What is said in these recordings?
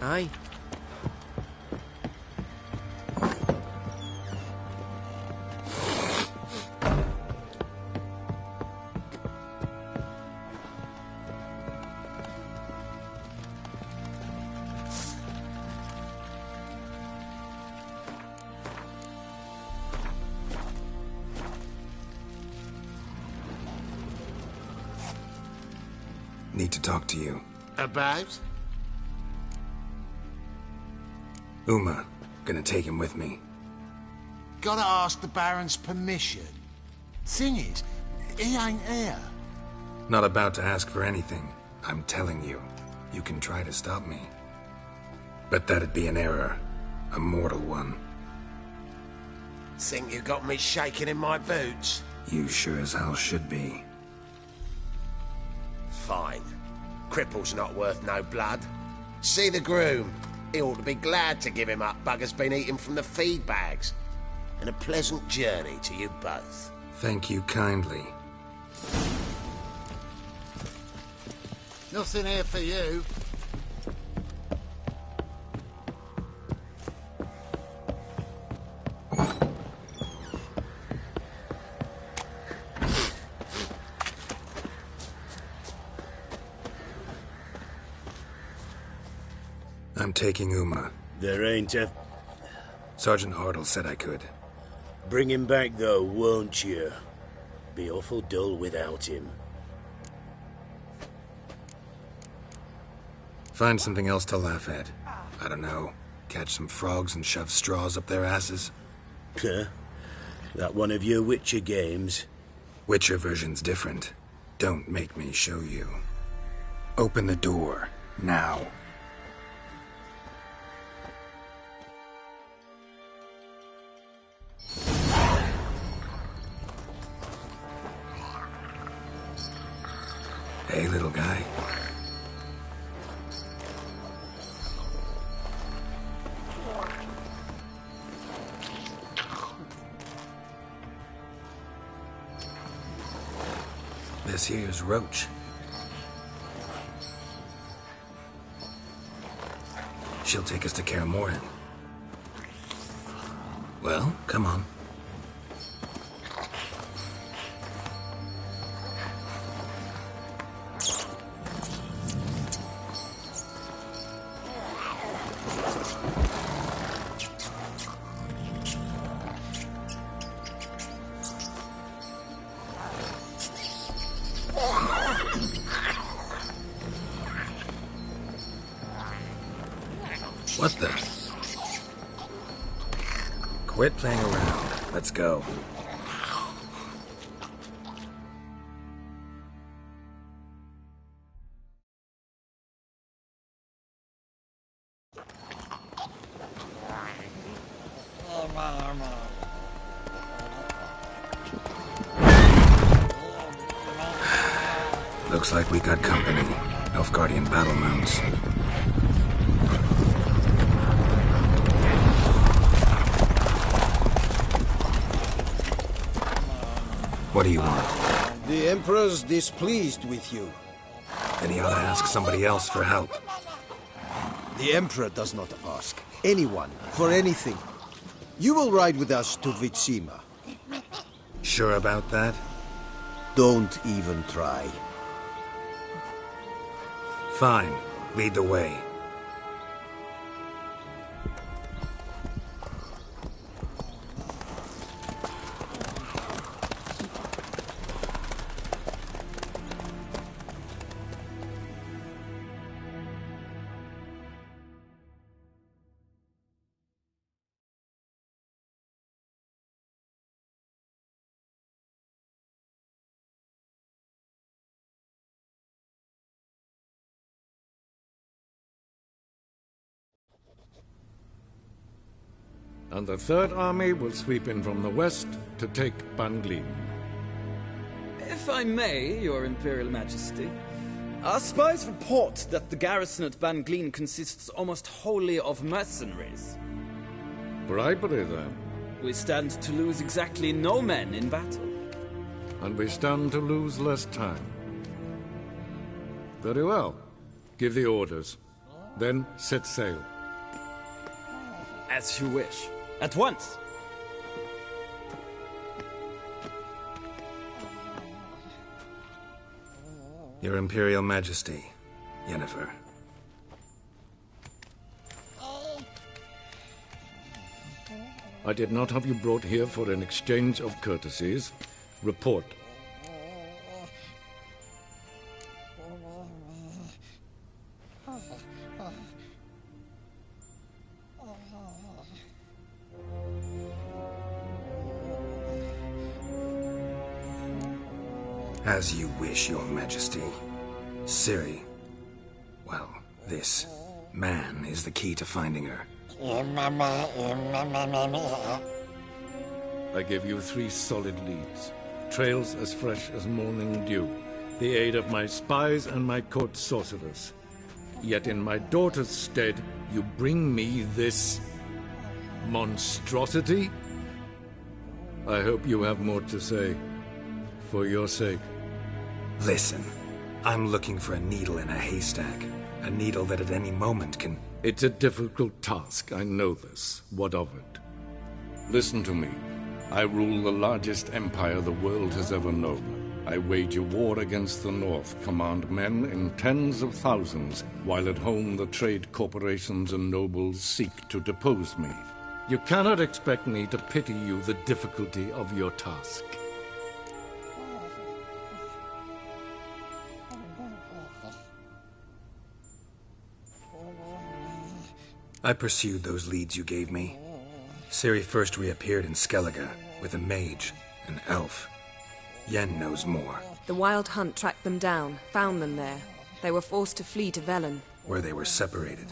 Aye. Need to talk to you. About? Uma. Gonna take him with me. Gotta ask the Baron's permission. Thing is, he ain't here. Not about to ask for anything. I'm telling you. You can try to stop me. But that'd be an error. A mortal one. Think you got me shaking in my boots? You sure as hell should be. Fine. Cripple's not worth no blood. See the groom. He ought to be glad to give him up. Bugger's been eating from the feed bags. And a pleasant journey to you both. Thank you kindly. Nothing here for you. I'm taking Uma. There ain't a... Sergeant Hartle said I could. Bring him back, though, won't you? Be awful dull without him. Find something else to laugh at. I don't know. Catch some frogs and shove straws up their asses. Huh? That one of your Witcher games? Witcher version's different. Don't make me show you. Open the door. Now. Hey, little guy. This here's Roach. She'll take us to Kaer Morhen. Well, come on. What the? Quit playing around. Let's go. Looks like we got company. Nilfgaardian battle mounts. What do you want? The Emperor's displeased with you. Then he ought to ask somebody else for help. The Emperor does not ask anyone for anything. You will ride with us to Vitsima. Sure about that? Don't even try. Fine. Lead the way. And the Third Army will sweep in from the west to take Ban Glin. If I may, Your Imperial Majesty, our spies report that the garrison at Ban Glin consists almost wholly of mercenaries. Bribery, then. We stand to lose exactly no men in battle. And we stand to lose less time. Very well. Give the orders. Then set sail. As you wish. At once! Your Imperial Majesty, Yennefer. I did not have you brought here for an exchange of courtesies. Report. As you wish, Your Majesty. Ciri. Well, this man is the key to finding her. I gave you 3 solid leads. Trails as fresh as morning dew. The aid of my spies and my court sorcerers. Yet in my daughter's stead, you bring me this monstrosity? I hope you have more to say. For your sake. Listen, I'm looking for a needle in a haystack. A needle that at any moment can... It's a difficult task, I know this. What of it? Listen to me. I rule the largest empire the world has ever known. I wage a war against the North, command men in tens of thousands, while at home the trade corporations and nobles seek to depose me. You cannot expect me to pity you the difficulty of your task. I pursued those leads you gave me. Ciri first reappeared in Skellige with a mage, an elf. Yen knows more. The Wild Hunt tracked them down, found them there. They were forced to flee to Velen, where they were separated.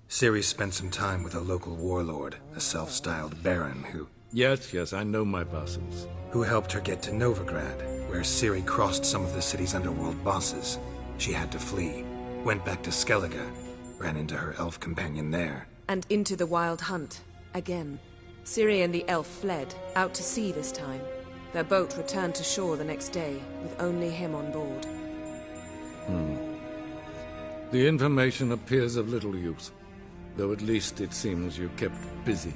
Ciri spent some time with a local warlord, a self-styled baron who... Yes, I know my vassals. Who helped her get to Novigrad, where Ciri crossed some of the city's underworld bosses. She had to flee, went back to Skellige, ran into her elf companion there. and into the Wild Hunt, again. Ciri and the elf fled, out to sea this time. Their boat returned to shore the next day, with only him on board. The information appears of little use, though at least it seems you kept busy.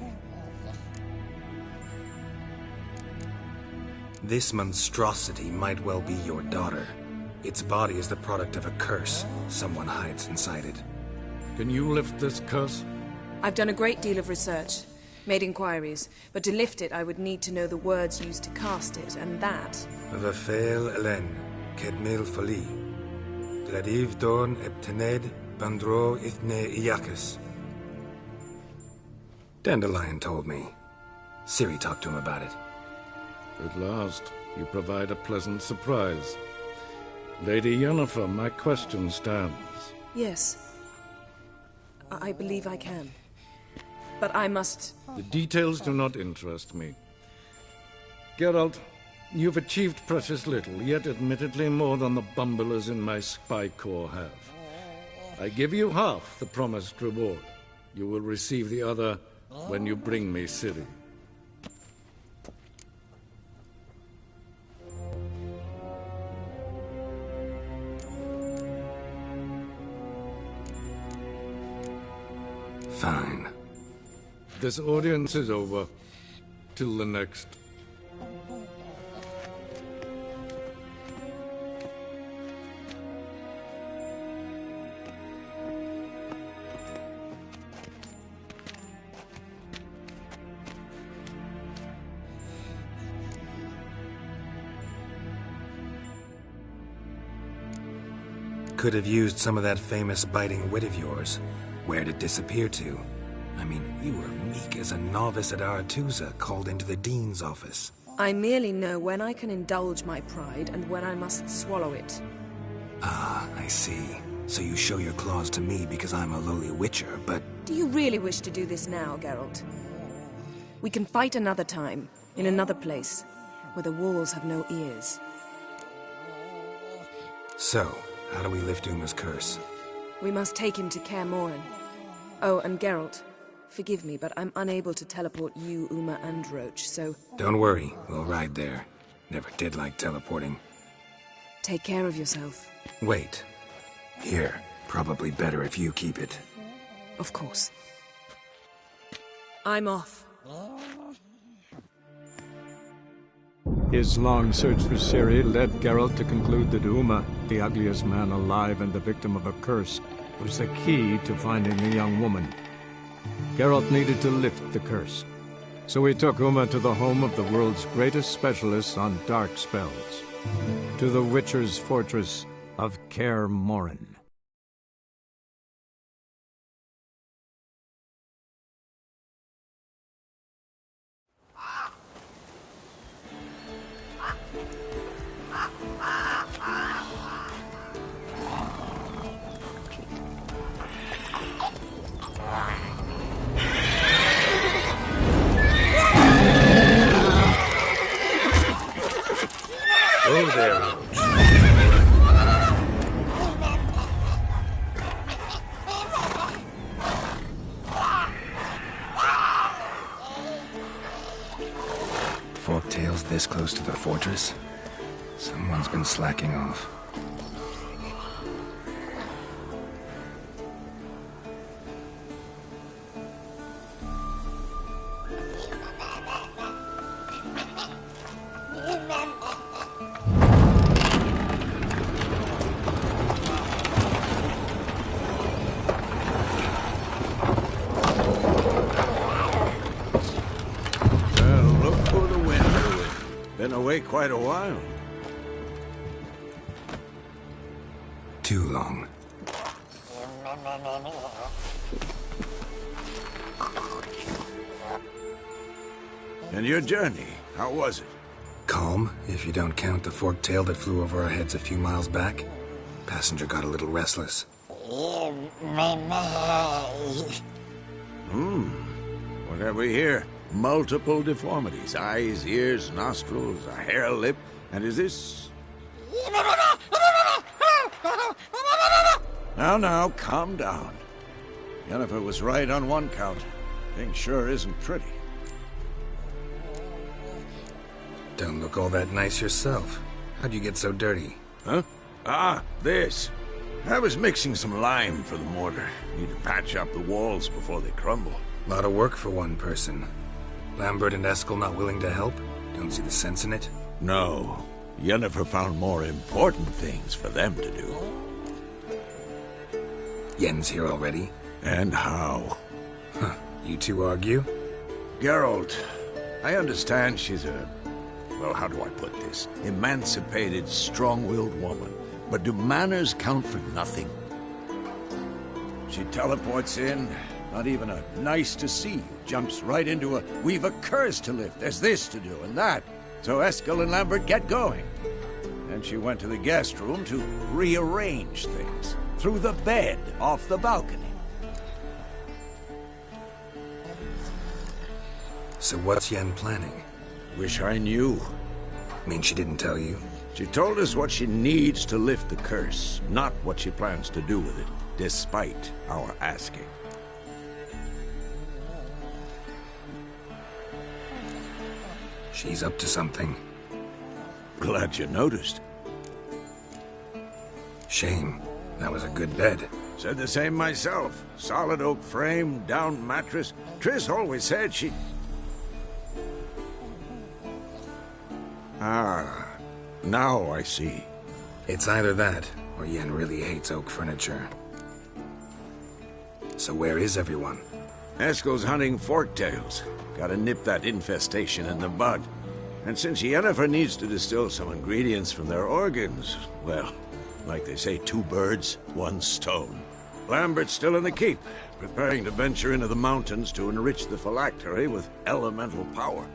This monstrosity might well be your daughter. Its body is the product of a curse. Someone hides inside it. Can you lift this curse? I've done a great deal of research, made inquiries, but to lift it I would need to know the words used to cast it, and that... Vafel Elen, Kedmil Fali, Gladiv Dorn Eptened, Bandro Ithne Iakis. Dandelion told me. Ciri talked to him about it. At last, you provide a pleasant surprise. Lady Yennefer, my question stands. Yes. I believe I can. But I must... The details do not interest me. Geralt, you've achieved precious little, yet admittedly more than the bumblers in my spy corps have. I give you half the promised reward. You will receive the other when you bring me Ciri. Fine. This audience is over. Till the next. Could have used some of that famous biting wit of yours. Where'd it disappear to? I mean, you were meek as a novice at Aretuza, called into the Dean's office. I merely know when I can indulge my pride and when I must swallow it. Ah, I see. So you show your claws to me because I'm a lowly witcher, but... Do you really wish to do this now, Geralt? We can fight another time, in another place, where the walls have no ears. So, how do we lift Uma's curse? We must take him to Kaer Morhen. Oh, and Geralt, forgive me, but I'm unable to teleport you, Uma, and Roach, so... Don't worry, we'll ride there. Never did like teleporting. Take care of yourself. Wait. Here, probably better if you keep it. Of course. I'm off. His long search for Ciri led Geralt to conclude that Uma, the ugliest man alive and the victim of a curse, was the key to finding the young woman. Geralt needed to lift the curse, so he took Uma to the home of the world's greatest specialists on dark spells, to the Witcher's fortress of Kaer Morhen. Oh, there, Roach. Forktail's this close to the fortress? Someone's been slacking off. Quite a while. Too long. And your journey, how was it? Calm, if you don't count the forktail that flew over our heads a few miles back. Passenger got a little restless. What have we here? Multiple deformities. Eyes, ears, nostrils, a hair lip. And is this... Now, calm down. Yennefer was right on one count. Thing sure isn't pretty. Don't look all that nice yourself. How'd you get so dirty? Huh? Ah, this. I was mixing some lime for the mortar. Need to patch up the walls before they crumble. Lot of work for one person. Lambert and Eskel not willing to help? Don't see the sense in it? No. Yennefer found more important things for them to do. Yen's here already? And how? Huh. You two argue? Geralt, I understand she's a... well, how do I put this? Emancipated, strong-willed woman. But do manners count for nothing? She teleports in, not even a nice to see you. Jumps right into a, we've a curse to lift, there's this to do and that. So Eskel and Lambert get going. And she went to the guest room to rearrange things. Through the bed, off the balcony. So what's Yen planning? Wish I knew. Mean she didn't tell you? She told us what she needs to lift the curse, not what she plans to do with it, despite our asking. She's up to something. Glad you noticed. Shame. That was a good bed. Said the same myself. Solid oak frame, down mattress. Triss always said she... Ah, now I see. It's either that, or Yen really hates oak furniture. So where is everyone? Eskel's hunting forktails. Gotta nip that infestation in the bud. And since Yennefer needs to distill some ingredients from their organs, well, like they say, 2 birds, 1 stone. Lambert's still in the keep, preparing to venture into the mountains to enrich the phylactery with elemental power.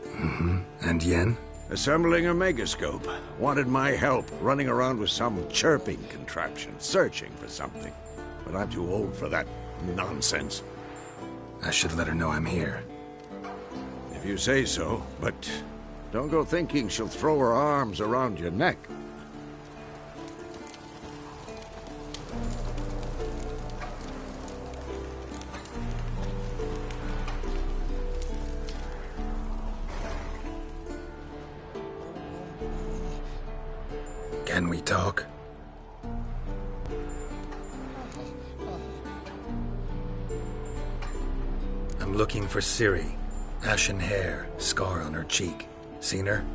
Mm-hmm. And Yen? Assembling a megascope. Wanted my help running around with some chirping contraption, searching for something. But I'm too old for that nonsense. I should let her know I'm here. If you say so, but don't go thinking she'll throw her arms around your neck. Can we talk? I'm looking for Ciri. Ashen hair, scar on her cheek. Seen her?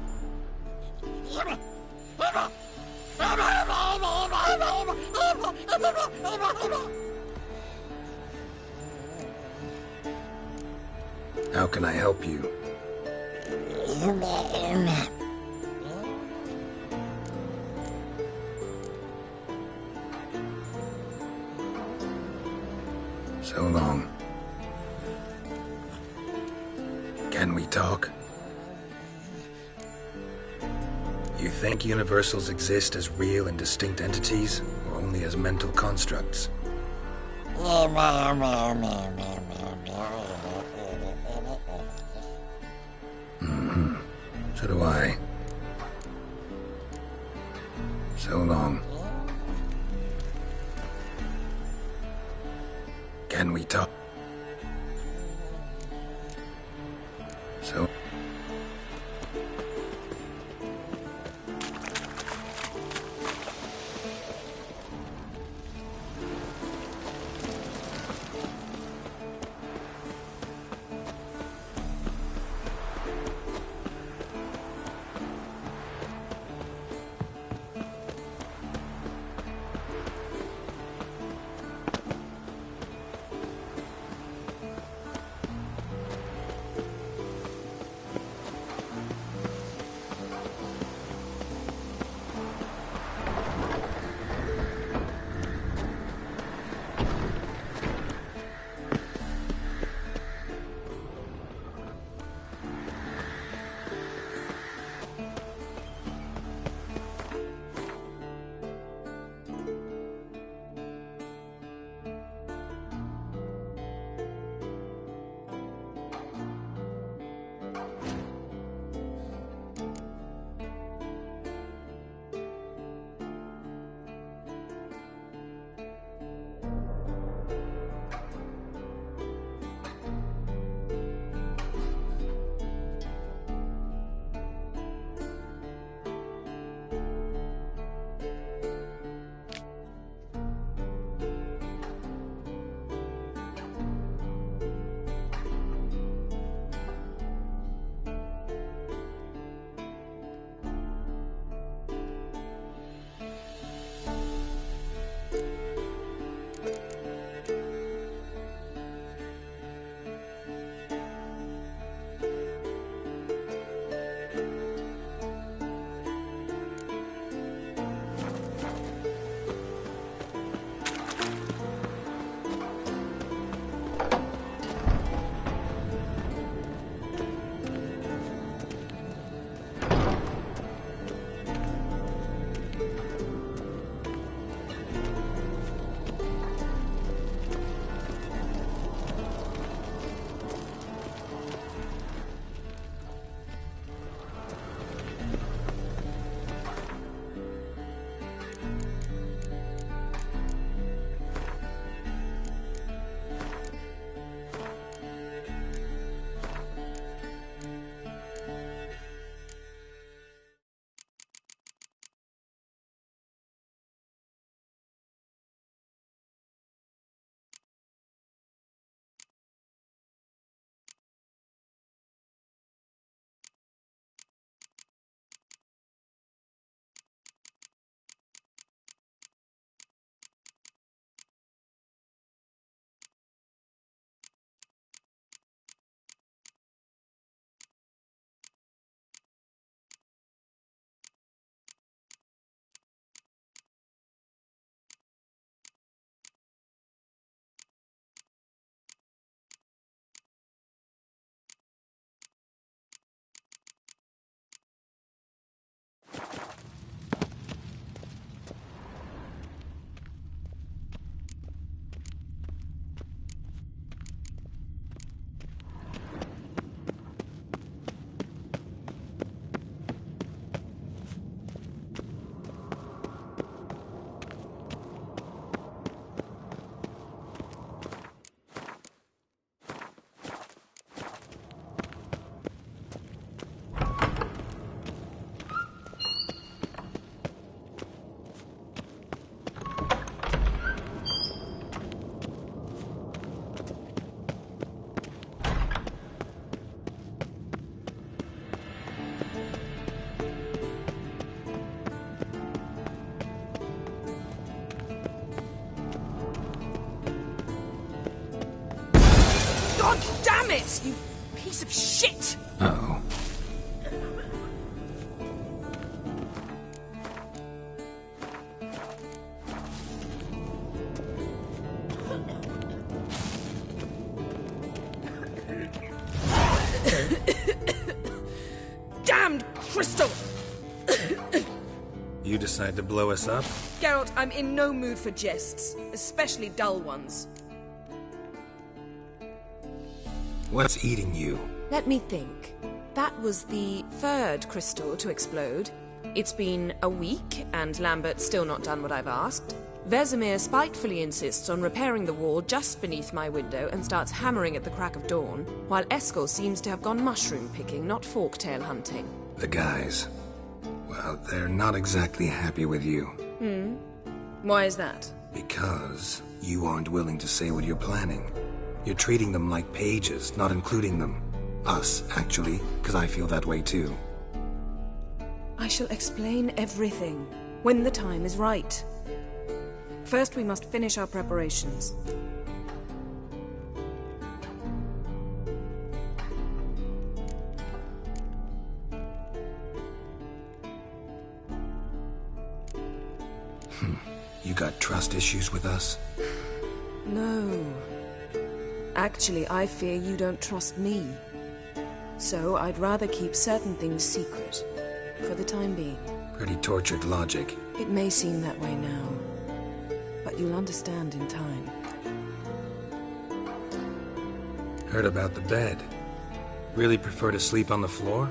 How can I help you? So long. Can we talk? You think universals exist as real and distinct entities, or only as mental constructs? So do I. So long. Can we talk? So... this, you piece of shit! Uh-oh. Damned crystal! You decide to blow us up? Geralt, I'm in no mood for jests, especially dull ones. What's eating you? Let me think. That was the third crystal to explode. It's been a week, and Lambert's still not done what I've asked. Vesemir spitefully insists on repairing the wall just beneath my window and starts hammering at the crack of dawn, while Eskel seems to have gone mushroom picking, not forktail hunting. The guys. Well, they're not exactly happy with you. Why is that? Because you aren't willing to say what you're planning. You're treating them like pages, not including them. Us, actually, because I feel that way too. I shall explain everything, when the time is right. First, we must finish our preparations. You got trust issues with us? No. Actually, I fear you don't trust me. So I'd rather keep certain things secret, for the time being. Pretty tortured logic. It may seem that way now, but you'll understand in time. Heard about the bed. Really prefer to sleep on the floor?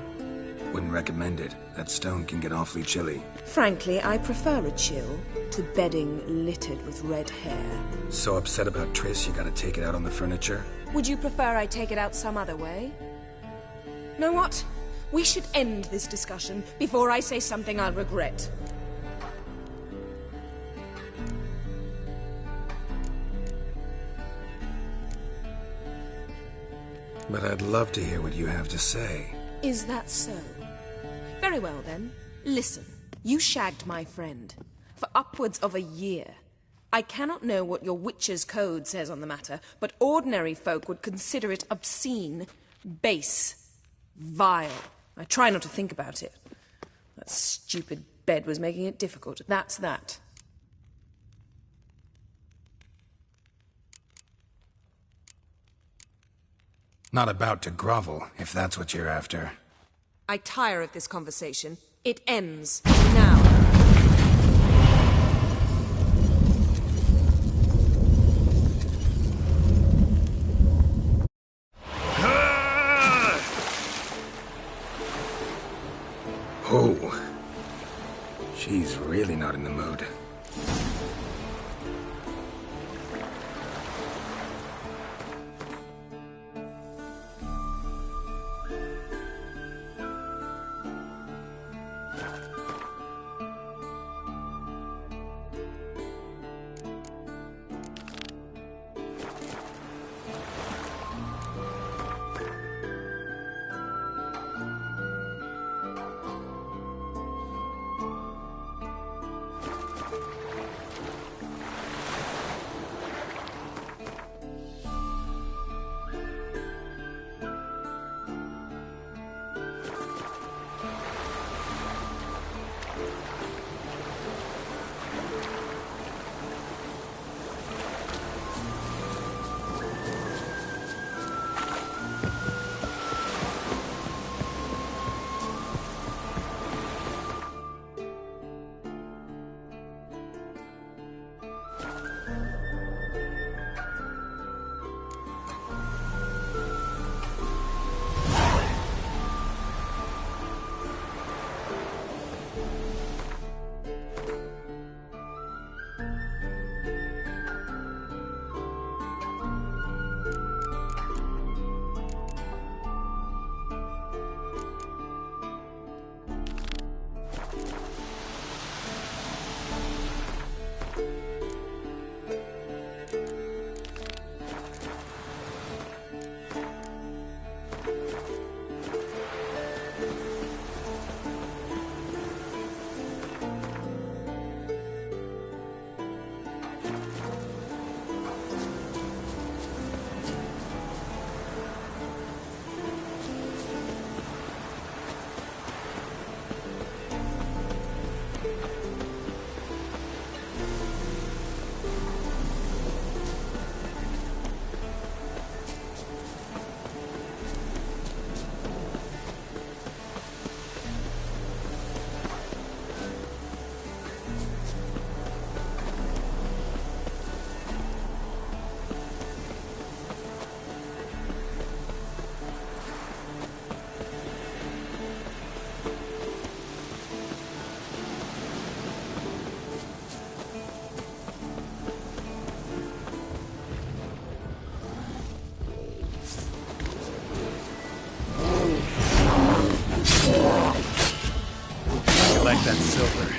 Wouldn't recommend it. That stone can get awfully chilly. Frankly, I prefer a chill to bedding littered with red hair. So upset about Triss you gotta take it out on the furniture? Would you prefer I take it out some other way? Know what? We should end this discussion before I say something I'll regret. But I'd love to hear what you have to say. Is that so? Very well then. Listen, you shagged my friend for upwards of a year. I cannot know what your witch's code says on the matter, but ordinary folk would consider it obscene, base, vile. I try not to think about it. That stupid bed was making it difficult. That's that. Not about to grovel, if that's what you're after. I tire of this conversation. It ends now. Oh. She's really not in the mood. that silver.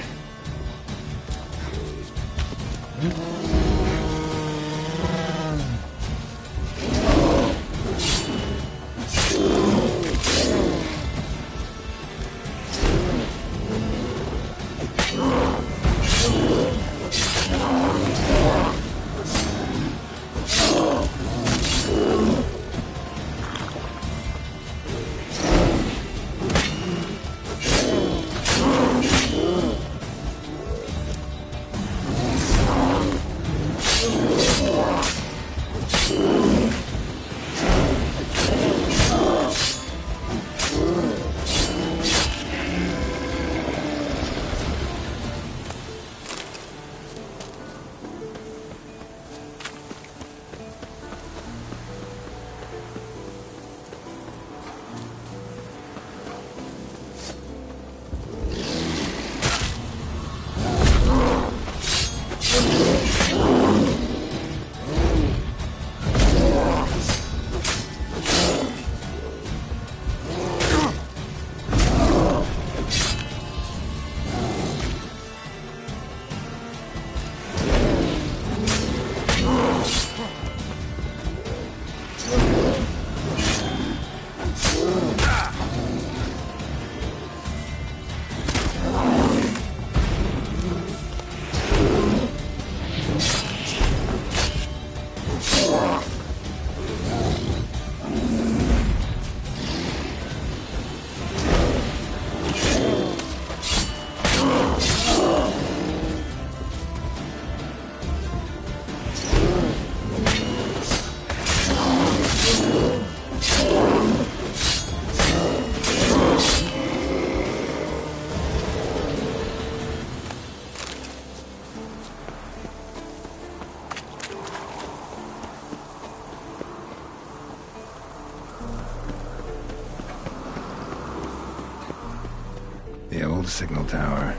The old signal tower.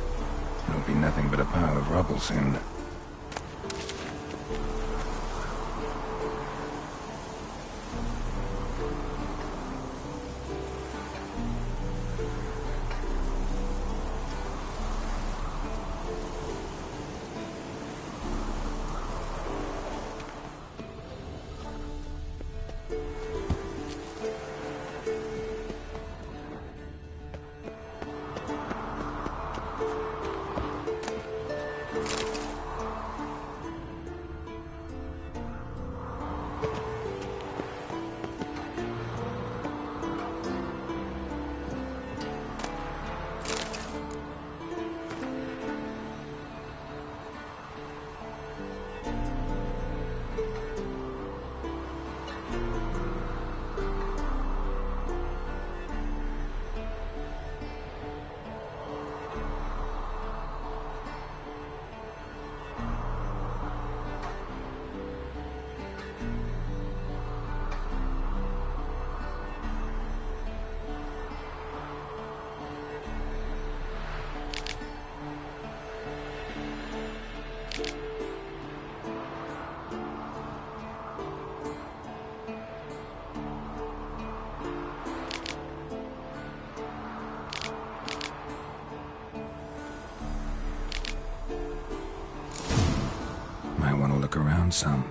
It'll be nothing but a pile of rubble soon. Might want to look around some.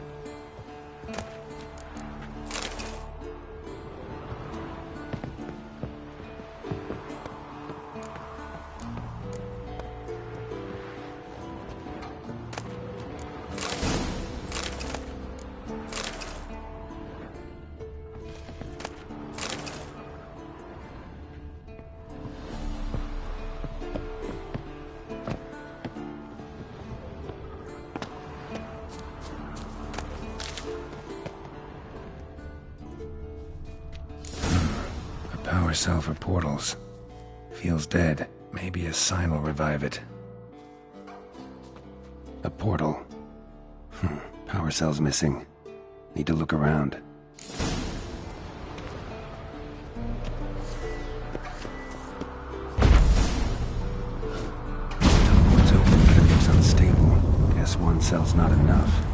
Power cell for portals. Feels dead. Maybe a sign will revive it. A portal. Power cell's missing. Need to look around. What's open, but it looks unstable. Guess one cell's not enough.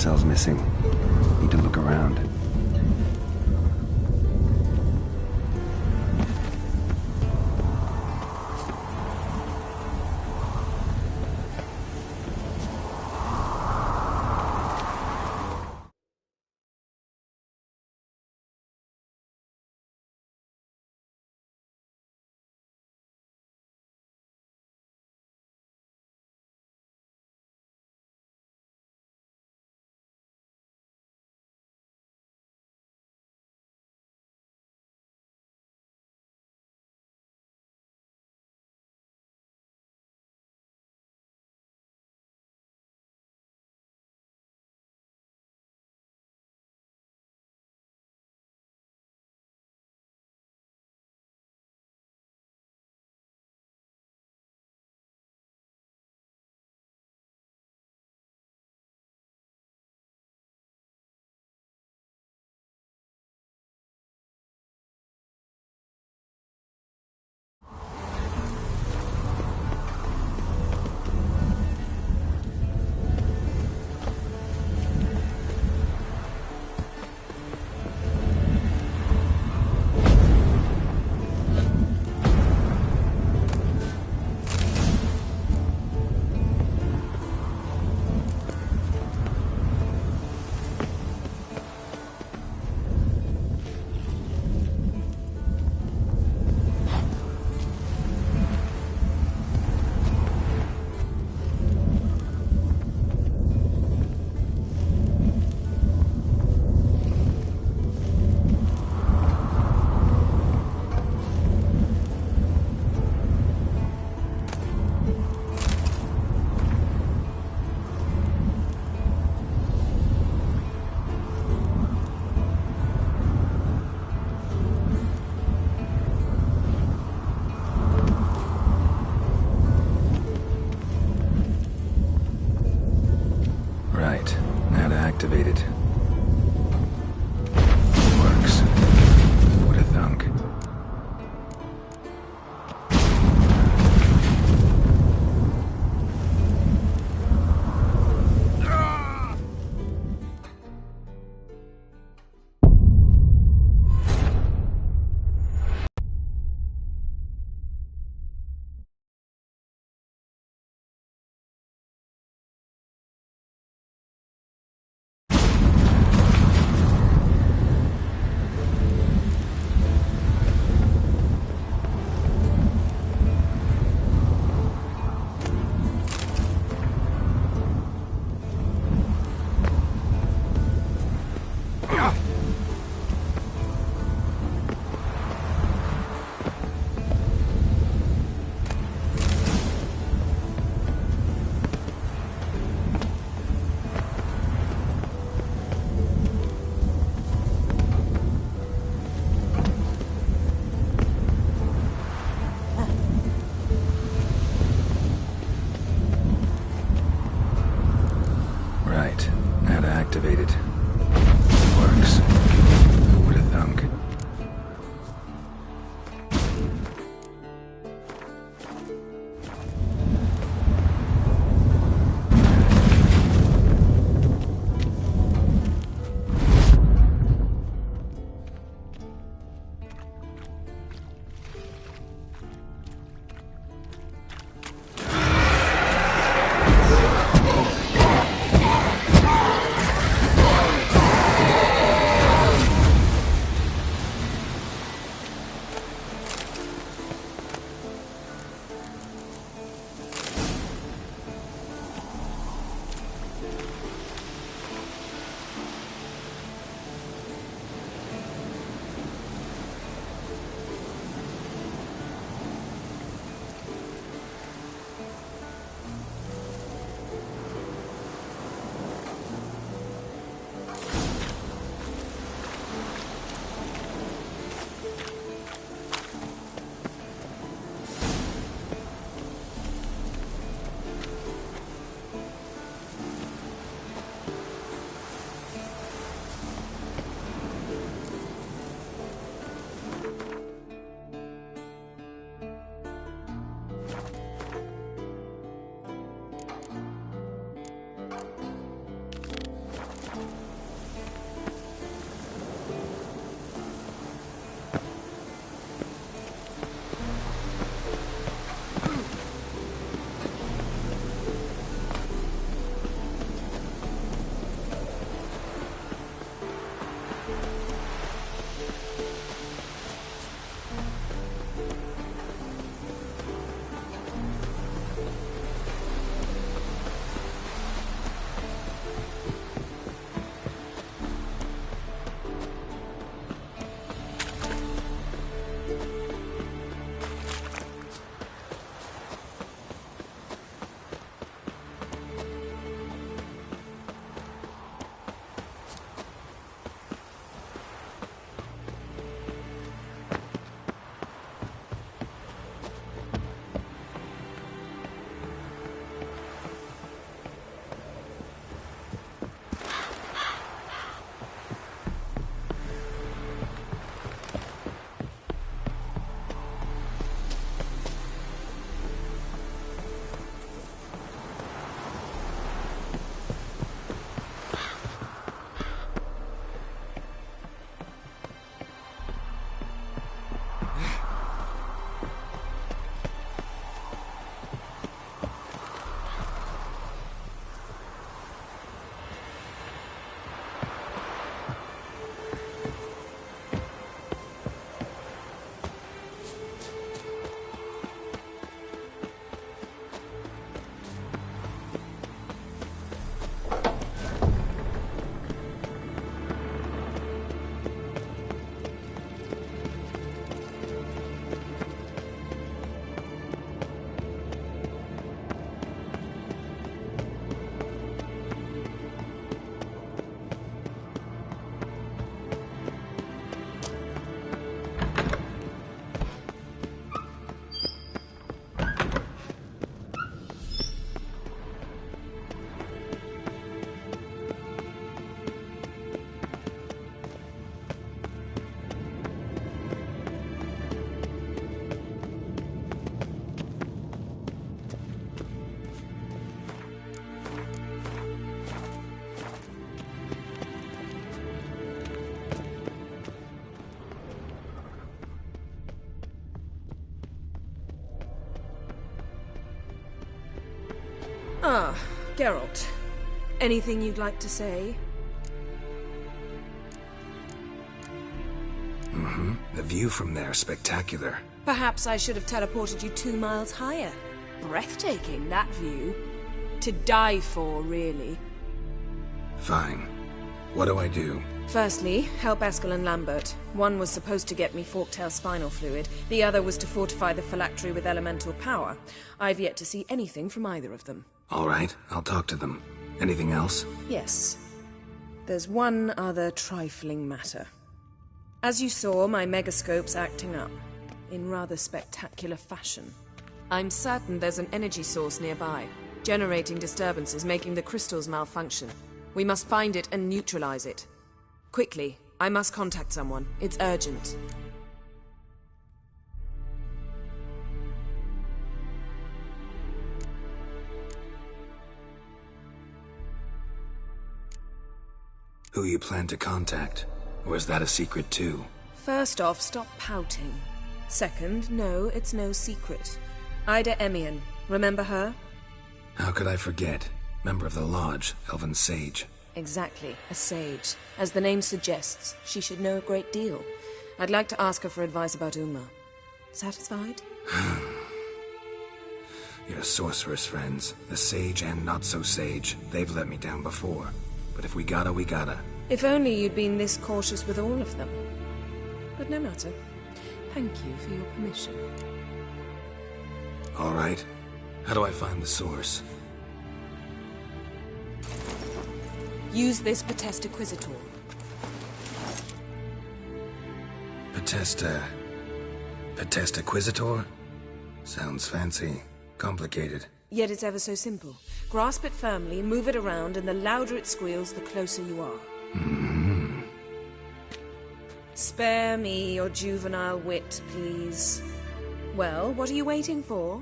cell's missing. Need to look around. Ah, Geralt. Anything you'd like to say? The view from there is spectacular. Perhaps I should have teleported you 2 miles higher. Breathtaking, that view. To die for, really. Fine. What do I do? Firstly, help Eskel and Lambert. One was supposed to get me forktail spinal fluid. The other was to fortify the phylactery with elemental power. I've yet to see anything from either of them. All right, I'll talk to them. Anything else? Yes. There's one other trifling matter. As you saw, my megascope's acting up. In rather spectacular fashion. I'm certain there's an energy source nearby, generating disturbances, making the crystals malfunction. We must find it and neutralize it. Quickly, I must contact someone. It's urgent. Who you plan to contact? Or is that a secret too? First off, stop pouting. Second, no, it's no secret. Ida Emian. Remember her? How could I forget? Member of the Lodge, Elven Sage. Exactly, a sage. As the name suggests, she should know a great deal. I'd like to ask her for advice about Uma. Satisfied? Your sorceress friends, the sage and not-so-sage, they've let me down before. But if we gotta, we gotta. If only you'd been this cautious with all of them. But no matter. Thank you for your permission. All right. How do I find the source? Use this Potesta Quisitor. Potesta Quisitor? Sounds fancy. Complicated. Yet it's ever so simple. Grasp it firmly, move it around, and the louder it squeals, the closer you are. Spare me your juvenile wit, please. Well, what are you waiting for?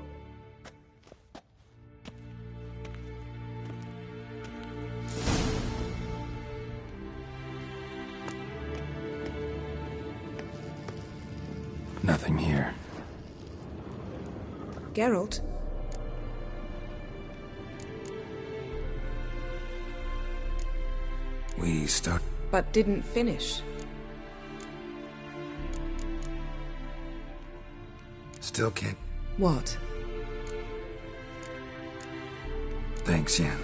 Nothing here. Geralt? We start... But didn't finish. Still can't... What? Thanks, Yen.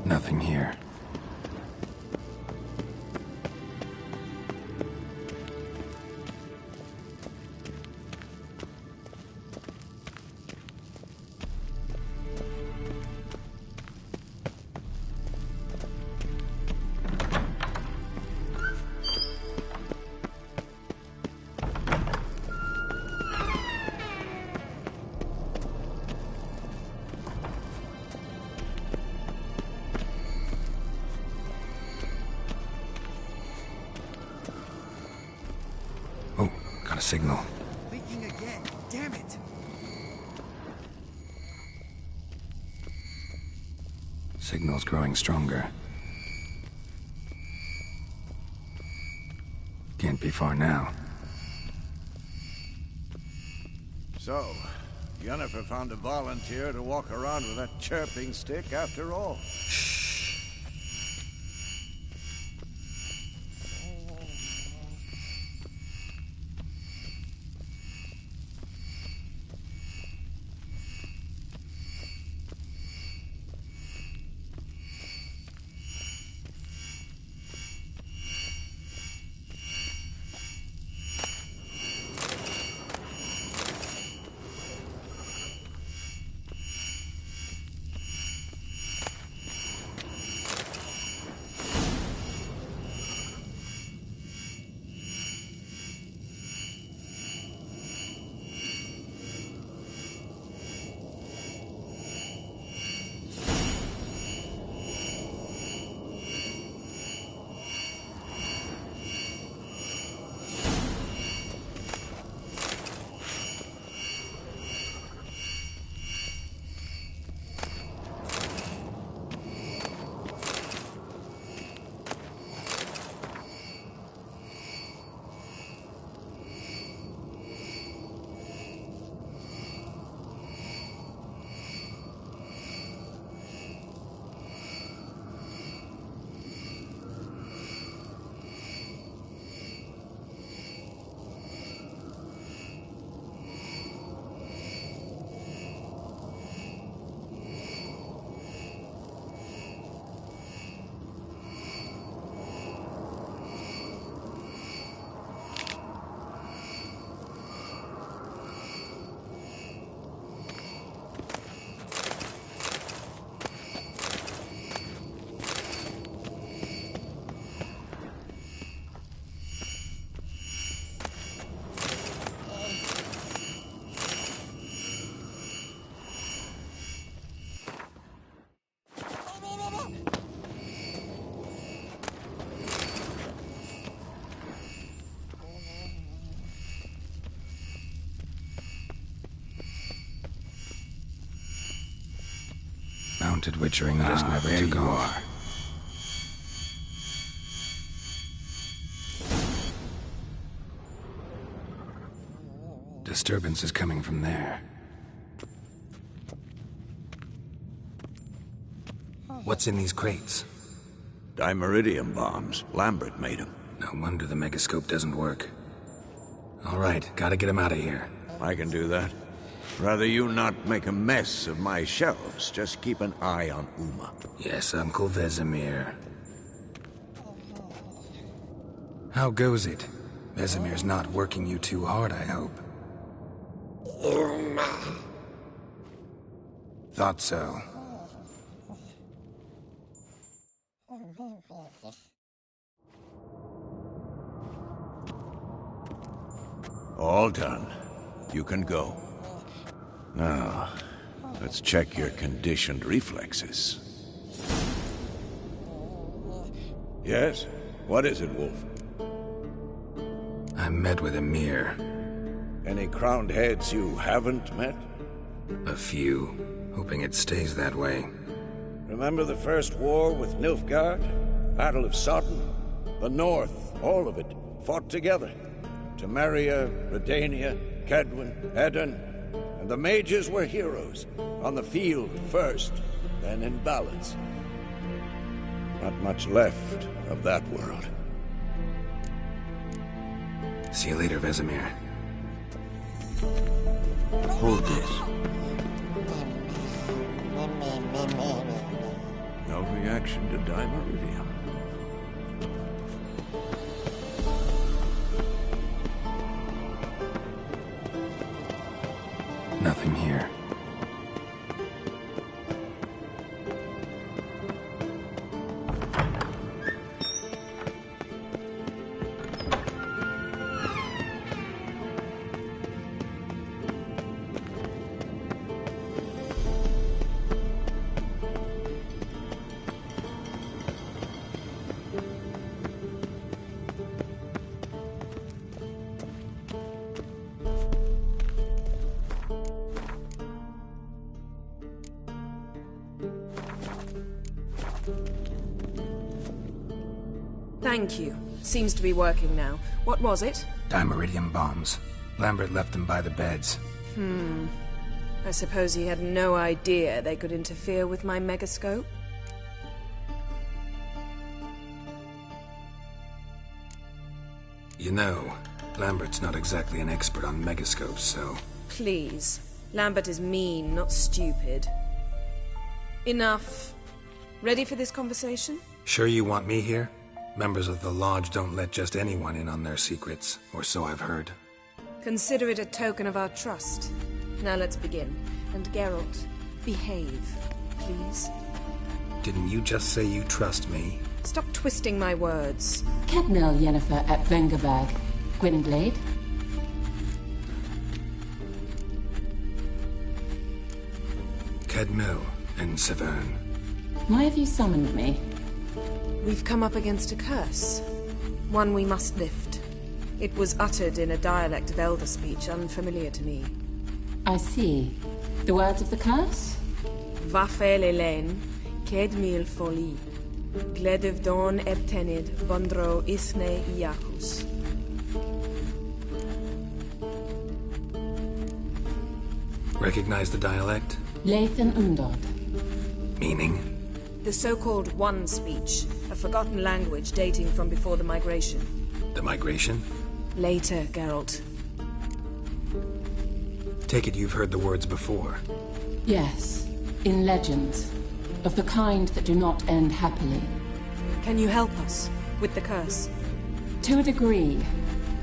Nothing here. A signal. Leaking again. Damn it. Signal's growing stronger. Can't be far now. So, Yennefer found a volunteer to walk around with that chirping stick after all. Haunted witcher English never there took you off. are. Disturbance is coming from there. What's in these crates? Dimeridium bombs. Lambert made them. No wonder the megascope doesn't work. All right, gotta get him out of here. I can do that. Rather you not make a mess of my shelves. Just keep an eye on Uma. Yes, Uncle Vesemir. How goes it? Vesemir's not working you too hard, I hope. Thought so. All done. You can go. Now, let's check your conditioned reflexes. Yes? What is it, Wolf? I met with Emir. Any crowned heads you haven't met? A few. Hoping it stays that way. Remember the first war with Nilfgaard? Battle of Sodden? The North, all of it, fought together. Temeria, Redania, Kedwin, Eden, and the mages were heroes. On the field first, then in ballads. Not much left of that world. See you later, Vesemir. Hold this. No reaction to Dimeridium. Nothing here. Thank you. Seems to be working now. What was it? Dimeridium bombs. Lambert left them by the beds. I suppose he had no idea they could interfere with my megascope? You know, Lambert's not exactly an expert on megascopes, so... Please. Lambert is mean, not stupid. Enough. Ready for this conversation? Sure you want me here? Members of the Lodge don't let just anyone in on their secrets, or so I've heard. Consider it a token of our trust. Now let's begin. And Geralt, behave, please. Didn't you just say you trust me? Stop twisting my words. Kednel Yennefer at Vengerberg. Gwynglade. Kedmil and Severn. Why have you summoned me? We've come up against a curse. One we must lift. It was uttered in a dialect of Elder speech unfamiliar to me. I see. The words of the curse? Vafel Elaine, Kedmil Foli, Gledev Don Ebtenid, Bondro Isne Iakus. Recognize the dialect? Lathan Undod. Meaning? The so-called One speech, a forgotten language dating from before the migration. The migration? Later, Geralt. Take it you've heard the words before. Yes, in legends. Of the kind that do not end happily. Can you help us with the curse? To a degree.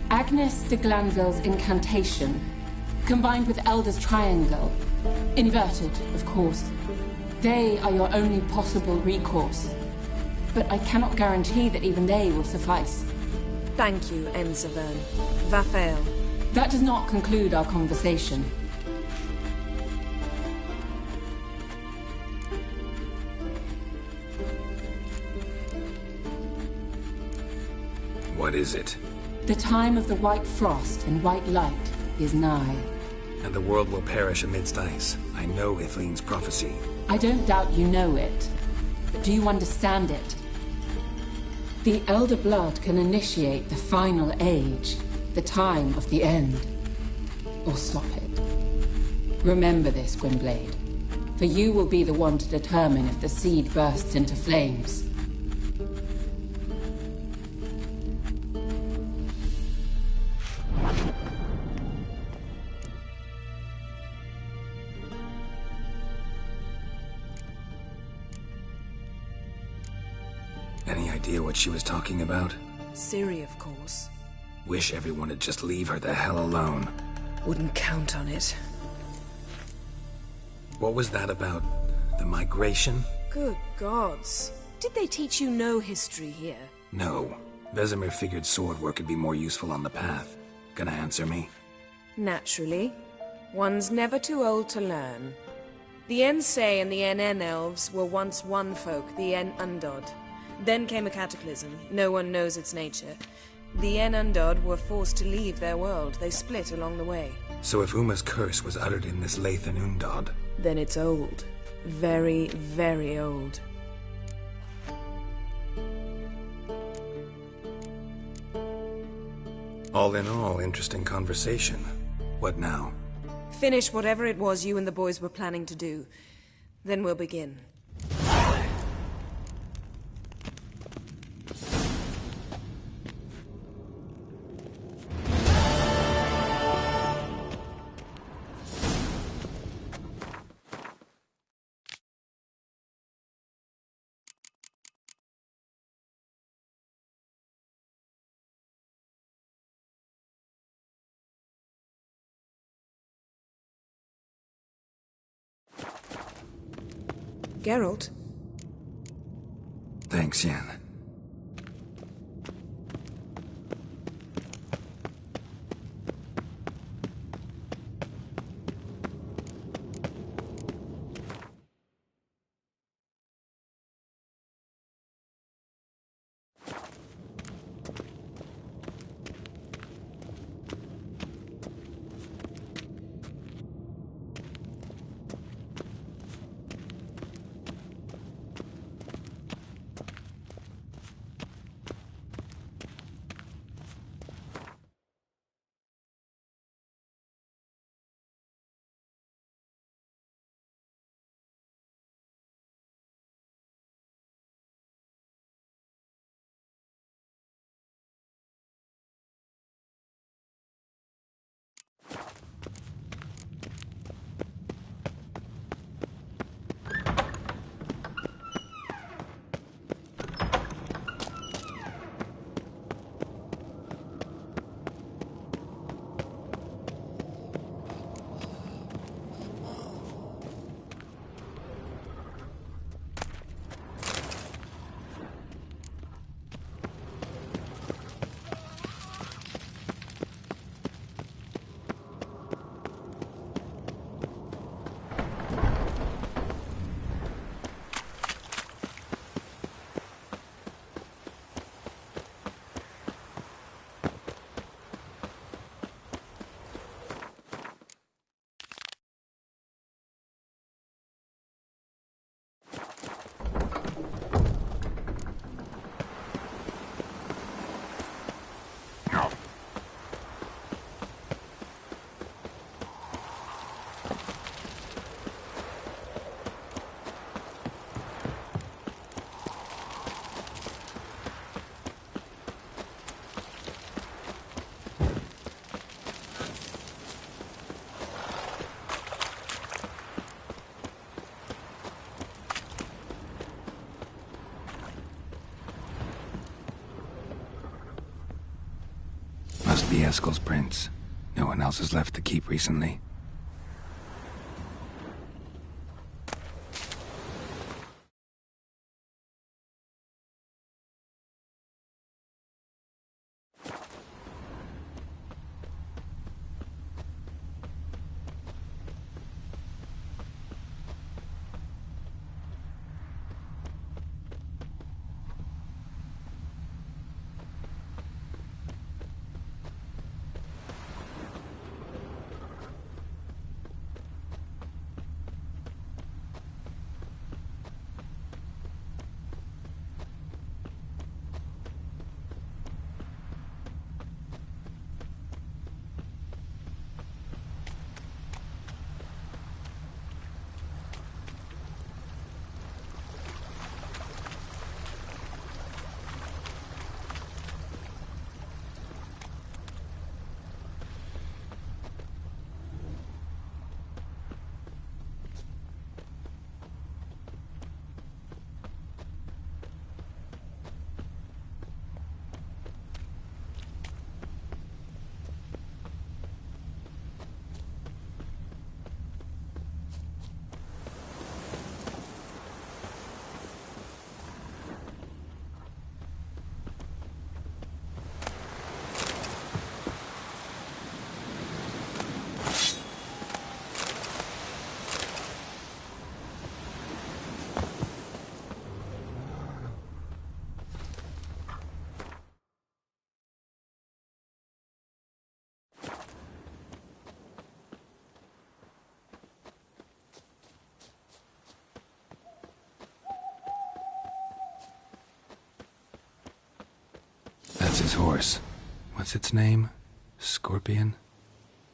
Agnes de Glanville's incantation, combined with Elder's triangle, inverted, of course. They are your only possible recourse. But I cannot guarantee that even they will suffice. Thank you, Severn. Vafel. That does not conclude our conversation. What is it? The time of the white frost and white light is nigh. And the world will perish amidst ice. I know Ithleen's prophecy. I don't doubt you know it, but do you understand it? The Elder Blood can initiate the final age, the time of the end, or stop it. Remember this, Gwynblade, for you will be the one to determine if the seed bursts into flames. Any idea what she was talking about? Ciri, of course. Wish everyone would just leave her the hell alone. Wouldn't count on it. What was that about? The migration? Good gods. Did they teach you no history here? No. Vesemir figured sword work would be more useful on the path. Gonna answer me? Naturally. One's never too old to learn. The Ensei and the NN elves were once one folk, the En Undod. Then came a cataclysm. No one knows its nature. The En Undod were forced to leave their world. They split along the way. So if Uma's curse was uttered in this Lathan Undod... Then it's old. Very, very old. All in all, interesting conversation. What now? Finish whatever it was you and the boys were planning to do. Then we'll begin. Geralt? Thanks, Yen. Must be Eskel's prints. No one else has left the keep recently. his horse. What's its name? Scorpion?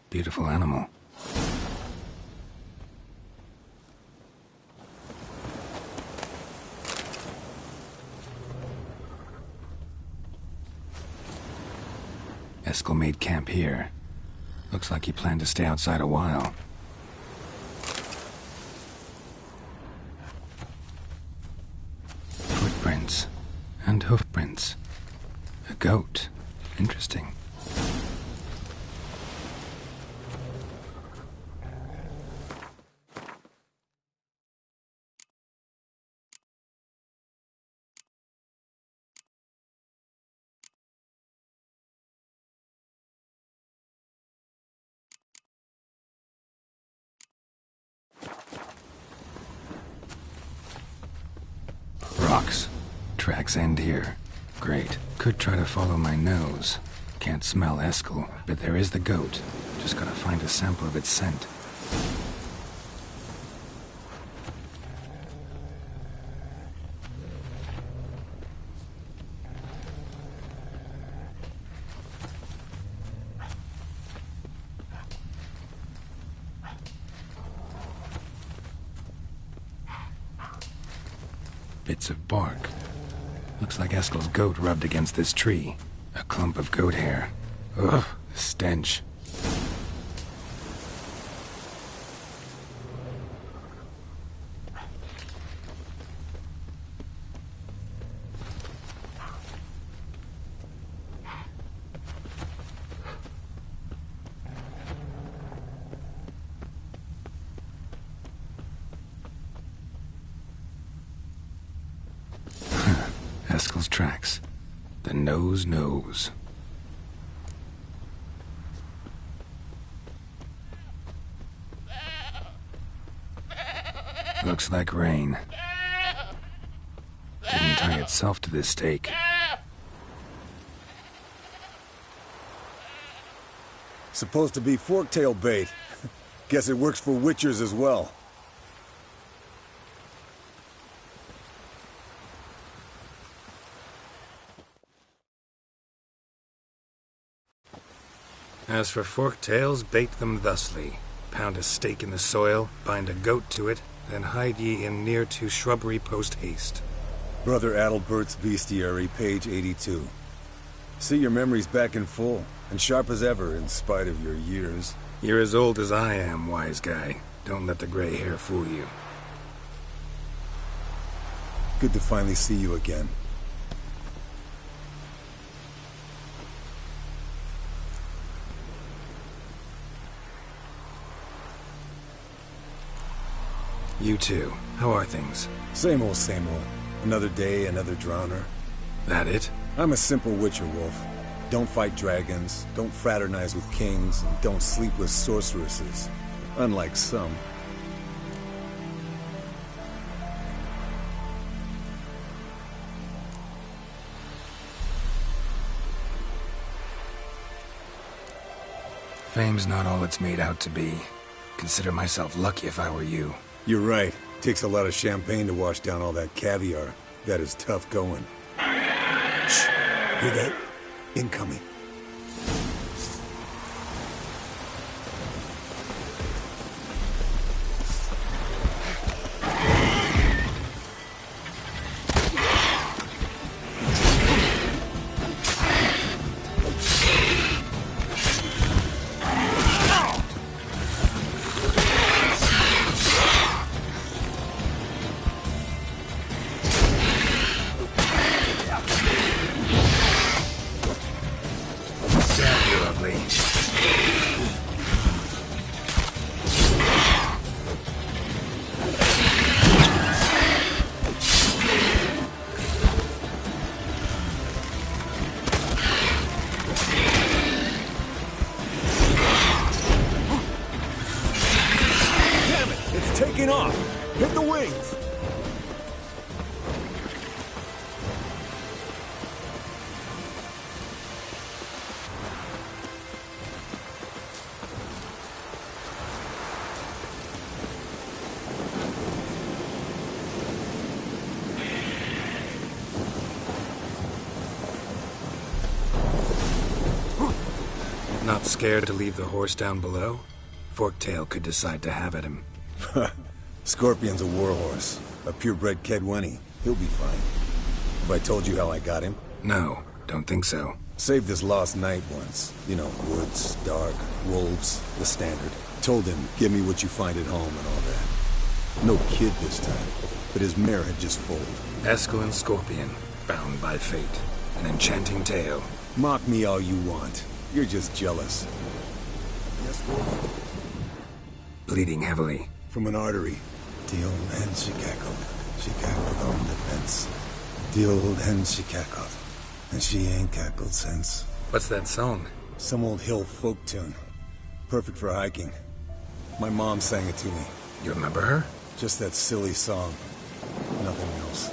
Beautiful animal. Eskel made camp here. Looks like he planned to stay outside a while. Footprints. And hoofprints. A goat. Interesting. Rocks. Tracks end here. Great. Could try to follow my nose. Can't smell Eskel, but there is the goat. Just gotta find a sample of its scent. Bits of bark. Looks like Eskel's goat rubbed against this tree. A clump of goat hair. Ugh, the stench. Eskel's tracks. The nose knows. Looks like rain. Didn't tie itself to this stake. Supposed to be forktail bait. Guess it works for witchers as well. As for forktails, bait them thusly. Pound a stake in the soil, bind a goat to it, then hide ye in near to shrubbery post haste. Brother Adalbert's Bestiary, page 82. See your memories back in full, and sharp as ever in spite of your years. You're as old as I am, wise guy. Don't let the gray hair fool you. Good to finally see you again. You too. How are things? Same old, same old. Another day, another drowner. That it? I'm a simple witcher, Wolf. Don't fight dragons, don't fraternize with kings, and don't sleep with sorceresses. Unlike some. Fame's not all it's made out to be. Consider myself lucky if I were you. You're right. Takes a lot of champagne to wash down all that caviar. That is tough going. Shh. Hear that? Incoming. Taking off! Hit the wings! Not scared to leave the horse down below? Forktail could decide to have at him. Scorpion's a warhorse. A purebred Kedwenny. He'll be fine. Have I told you how I got him? No, don't think so. Saved his lost knight once. You know, woods, dark, wolves, the standard. Told him, give me what you find at home and all that. No kid this time, but his mare had just foaled. Eskel Scorpion, bound by fate. An enchanting tale. Mock me all you want. You're just jealous. Yes, Wolf? Bleeding heavily. From an artery. The old hen she cackled. She cackled on the fence. The old hen she cackled. And she ain't cackled since. What's that song? Some old hill folk tune. Perfect for hiking. My mom sang it to me. You remember her? Just that silly song. Nothing else.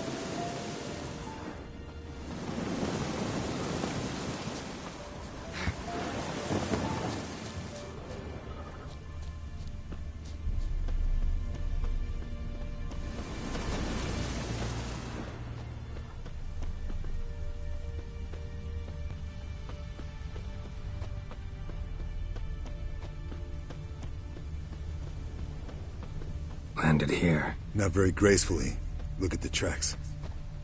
Landed here. Not very gracefully. Look at the tracks.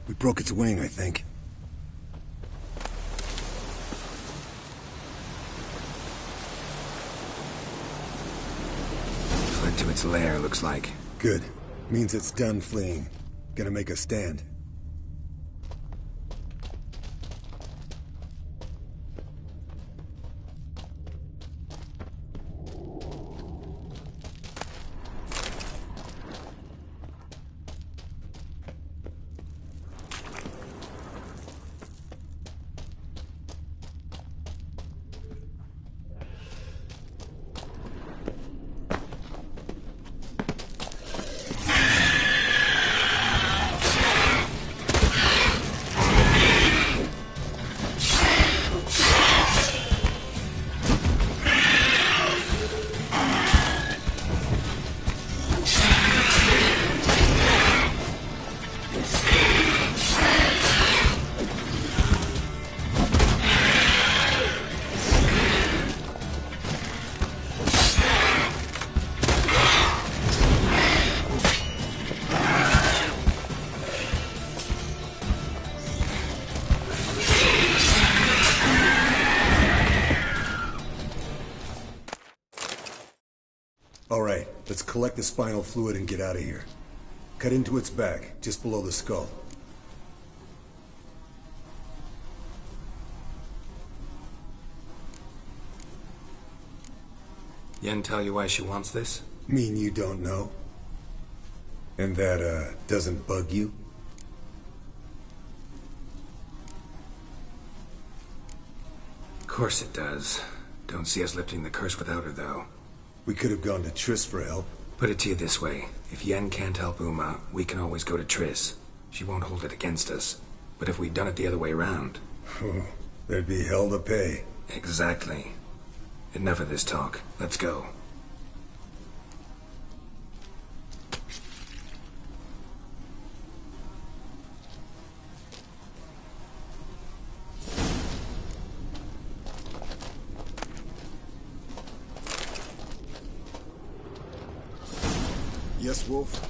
We broke its wing, I think. Fled to its lair, looks like. Good. Means it's done fleeing. Gonna make a stand. Alright, let's collect the spinal fluid and get out of here. Cut into its back, just below the skull. Yen tell you why she wants this? Mean you don't know? And that, doesn't bug you? Of course it does. Don't see us lifting the curse without her, though. We could have gone to Triss for help. Put it to you this way. If Yen can't help Uma, we can always go to Triss. She won't hold it against us. But if we'd done it the other way around... There'd be hell to pay. Exactly. Enough of this talk. Let's go. Yes, Wolf?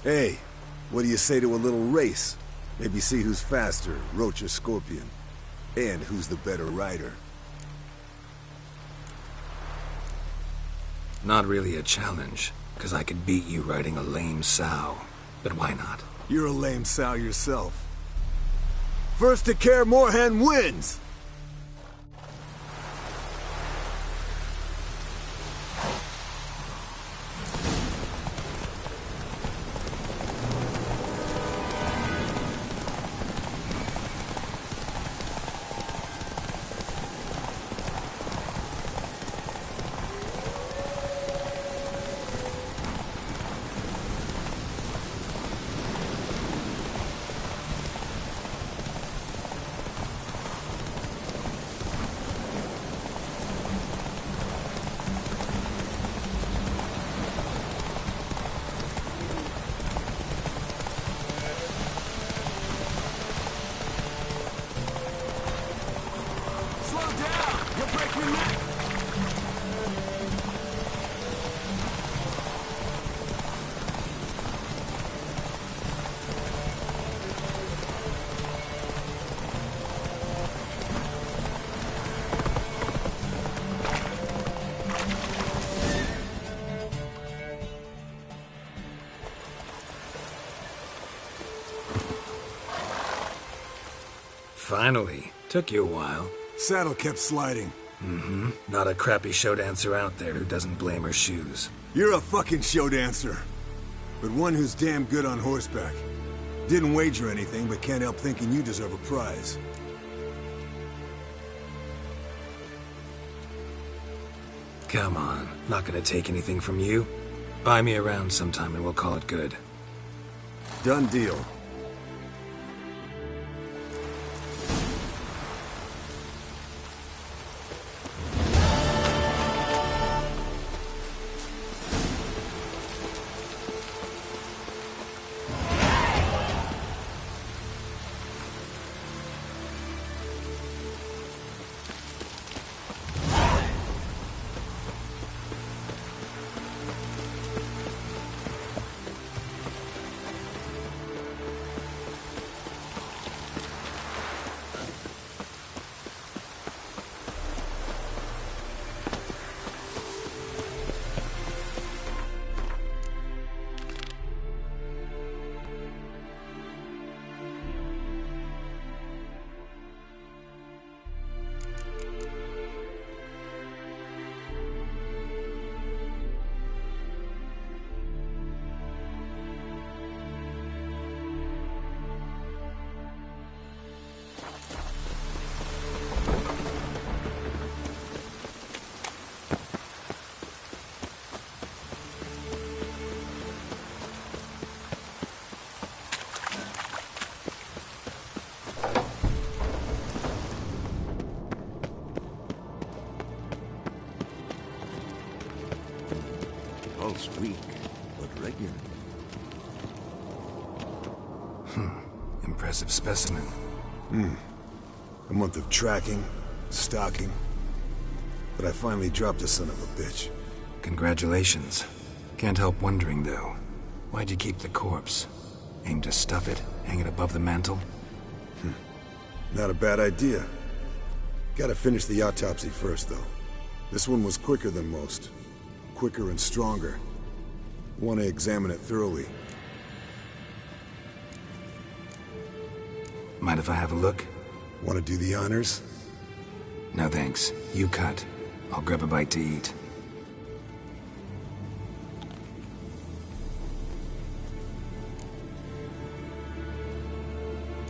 Hey, what do you say to a little race? Maybe see who's faster, Roach or Scorpion. And who's the better rider. Not really a challenge, because I could beat you riding a lame sow. But why not? You're a lame sow yourself. First to Kaer Morhen wins! Finally. Took you a while. Saddle kept sliding. Mm-hmm. Not a crappy show dancer out there who doesn't blame her shoes. You're a fucking show dancer. But one who's damn good on horseback. Didn't wager anything, but can't help thinking you deserve a prize. Come on. Not gonna take anything from you. Buy me around sometime and we'll call it good. Done deal. Pulse weak, but regular. Impressive specimen. A month of tracking, stalking. But I finally dropped the son of a bitch. Congratulations. Can't help wondering, though. Why'd you keep the corpse? Aim to stuff it? Hang it above the mantle? Not a bad idea. Gotta finish the autopsy first, though. This one was quicker than most. Quicker and stronger. Want to examine it thoroughly. Mind if I have a look? Want to do the honors? No thanks. You cut. I'll grab a bite to eat.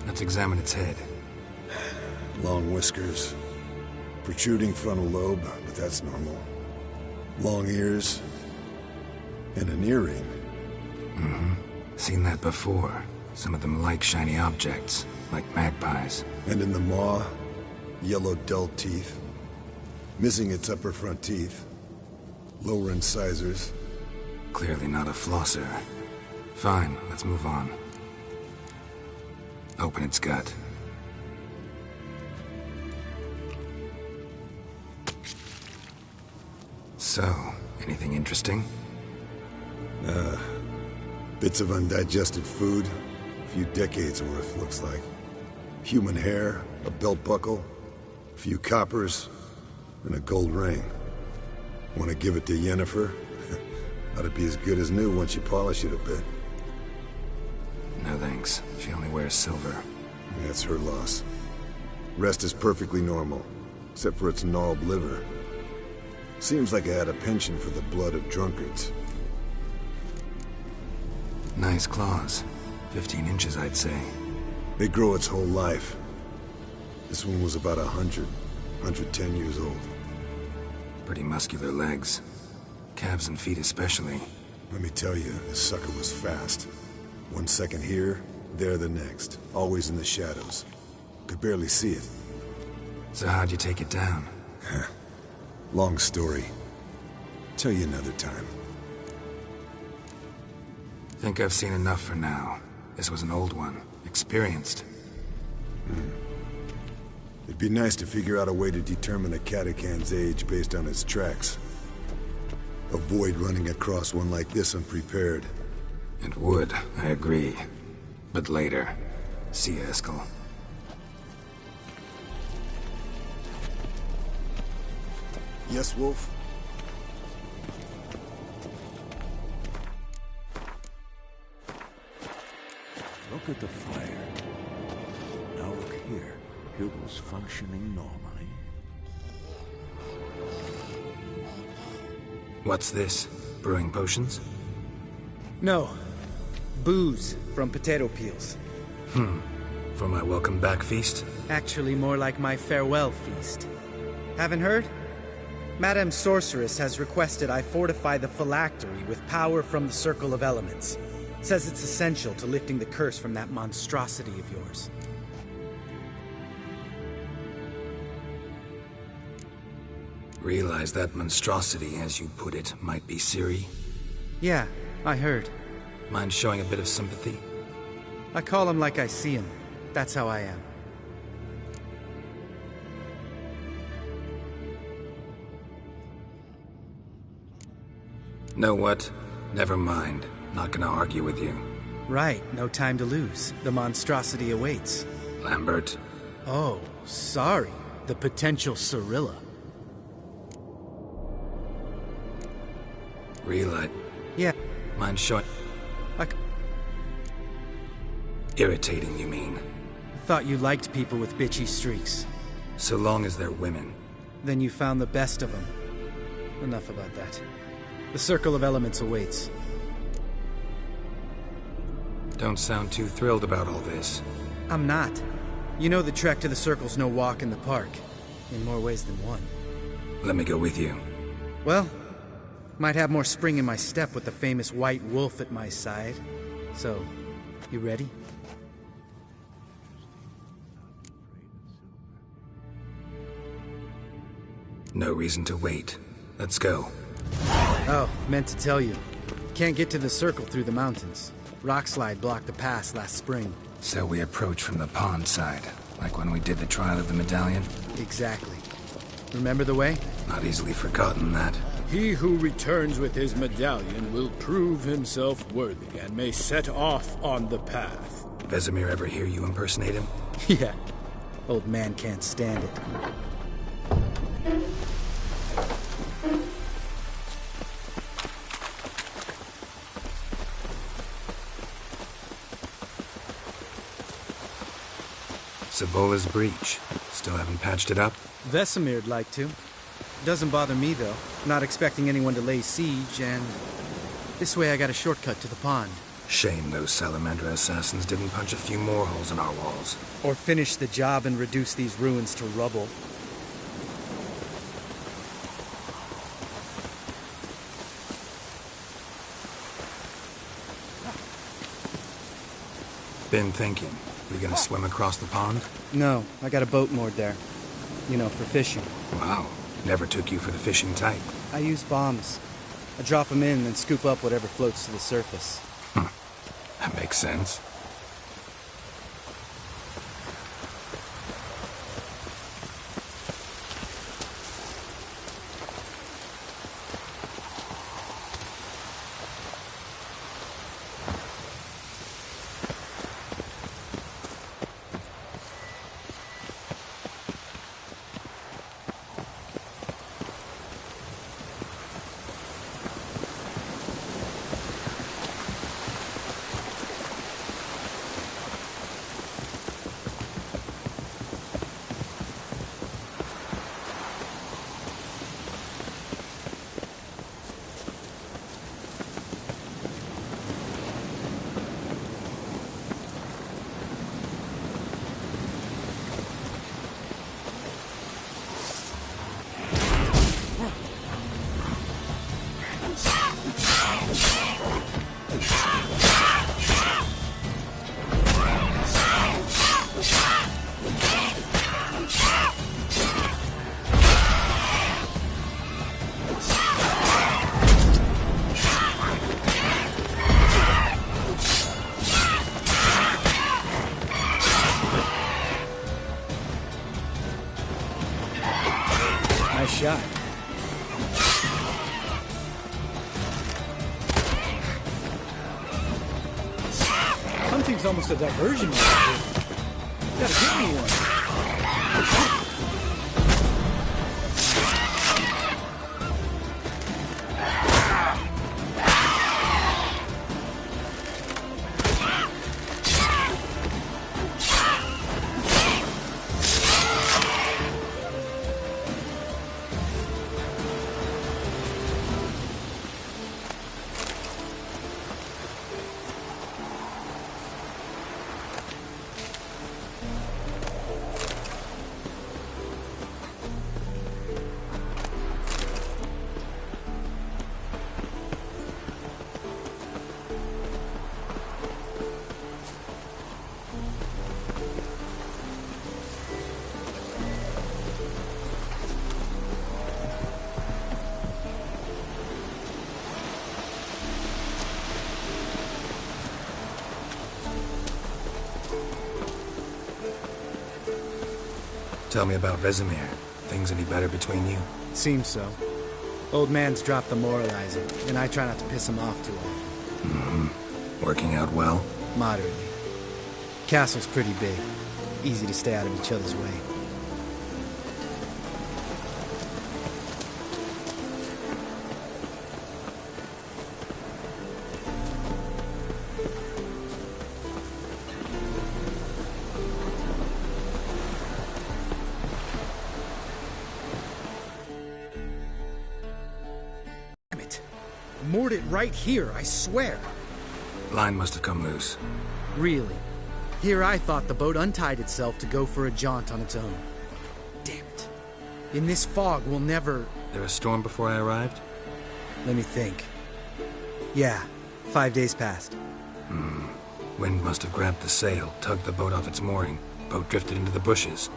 Let's examine its head. Long whiskers. Protruding frontal lobe, but that's normal. Long ears. And an earring. Seen that before. Some of them like shiny objects, like magpies. And in the maw, yellow dull teeth. Missing its upper front teeth. Lower incisors. Clearly not a flosser. Fine, let's move on. Open its gut. So, anything interesting? Bits of undigested food, a few decades worth, looks like. Human hair, a belt buckle, a few coppers, and a gold ring. Want to give it to Yennefer? Ought to be as good as new once you polish it a bit. No thanks. She only wears silver. That's her loss. Rest is perfectly normal, except for its gnarled liver. Seems like I had a penchant for the blood of drunkards. Nice claws. 15 inches, I'd say. They grow its whole life. This one was about 110 years old. Pretty muscular legs. Calves and feet especially. Let me tell you, this sucker was fast. 1 second here, there the next. Always in the shadows. Could barely see it. So how'd you take it down? Long story. Tell you another time. Think I've seen enough for now. This was an old one. Experienced. It'd be nice to figure out a way to determine a Katakan's age based on its tracks. Avoid running across one like this unprepared. It would, I agree. But later. See you, Eskel. Yes, Wolf? Look at the fire. Now look here. Hugo's functioning normally. What's this? Brewing potions? No. Booze from potato peels. For my welcome back feast? Actually, more like my farewell feast. Haven't heard? Madame Sorceress has requested I fortify the phylactery with power from the Circle of Elements. Says it's essential to lifting the curse from that monstrosity of yours. Realize that monstrosity, as you put it, might be Ciri? Yeah, I heard. Mind showing a bit of sympathy? I call him like I see him. That's how I am. Know what? Never mind. Not gonna argue with you. Right, no time to lose. The monstrosity awaits. Lambert. Oh, sorry. The potential Cirilla. Realize. Yeah. Mind showing. Irritating, you mean? Thought you liked people with bitchy streaks. So long as they're women. Then you found the best of them. Enough about that. The Circle of Elements awaits. Don't sound too thrilled about all this. I'm not. You know the trek to the Circle's no walk in the park. In more ways than one. Let me go with you. Well, might have more spring in my step with the famous White Wolf at my side. So, you ready? No reason to wait. Let's go. Oh, meant to tell you. Can't get to the Circle through the mountains. Rockslide blocked the pass last spring. So we approach from the pond side, like when we did the trial of the medallion? Exactly. Remember the way? Not easily forgotten, that. He who returns with his medallion will prove himself worthy and may set off on the path. Vesemir ever hear you impersonate him? Yeah. Old man can't stand it. Savola's breach. Still haven't patched it up? Vesemir'd like to. Doesn't bother me, though. Not expecting anyone to lay siege, and... this way I got a shortcut to the pond. Shame those Salamandra assassins didn't punch a few more holes in our walls. Or finish the job and reduce these ruins to rubble. Been thinking. We gonna swim across the pond? No, I got a boat moored there. You know, for fishing. Wow. Never took you for the fishing type. I use bombs. I drop them in and scoop up whatever floats to the surface. That makes sense. Nice shot. Hunting's almost a diversion. Gotta give me one. Tell me about Vesemir. Things any better between you? Seems so. Old man's dropped the moralizing, and I try not to piss him off too often. Mm-hmm. Working out well? Moderately. Castle's pretty big. Easy to stay out of each other's way. Moored it right here, I swear. Line must have come loose. Really? Here I thought the boat untied itself to go for a jaunt on its own. Damn it. In this fog, we'll never... There a storm before I arrived? Let me think. Yeah, 5 days passed. Wind must have grabbed the sail, tugged the boat off its mooring. Boat drifted into the bushes.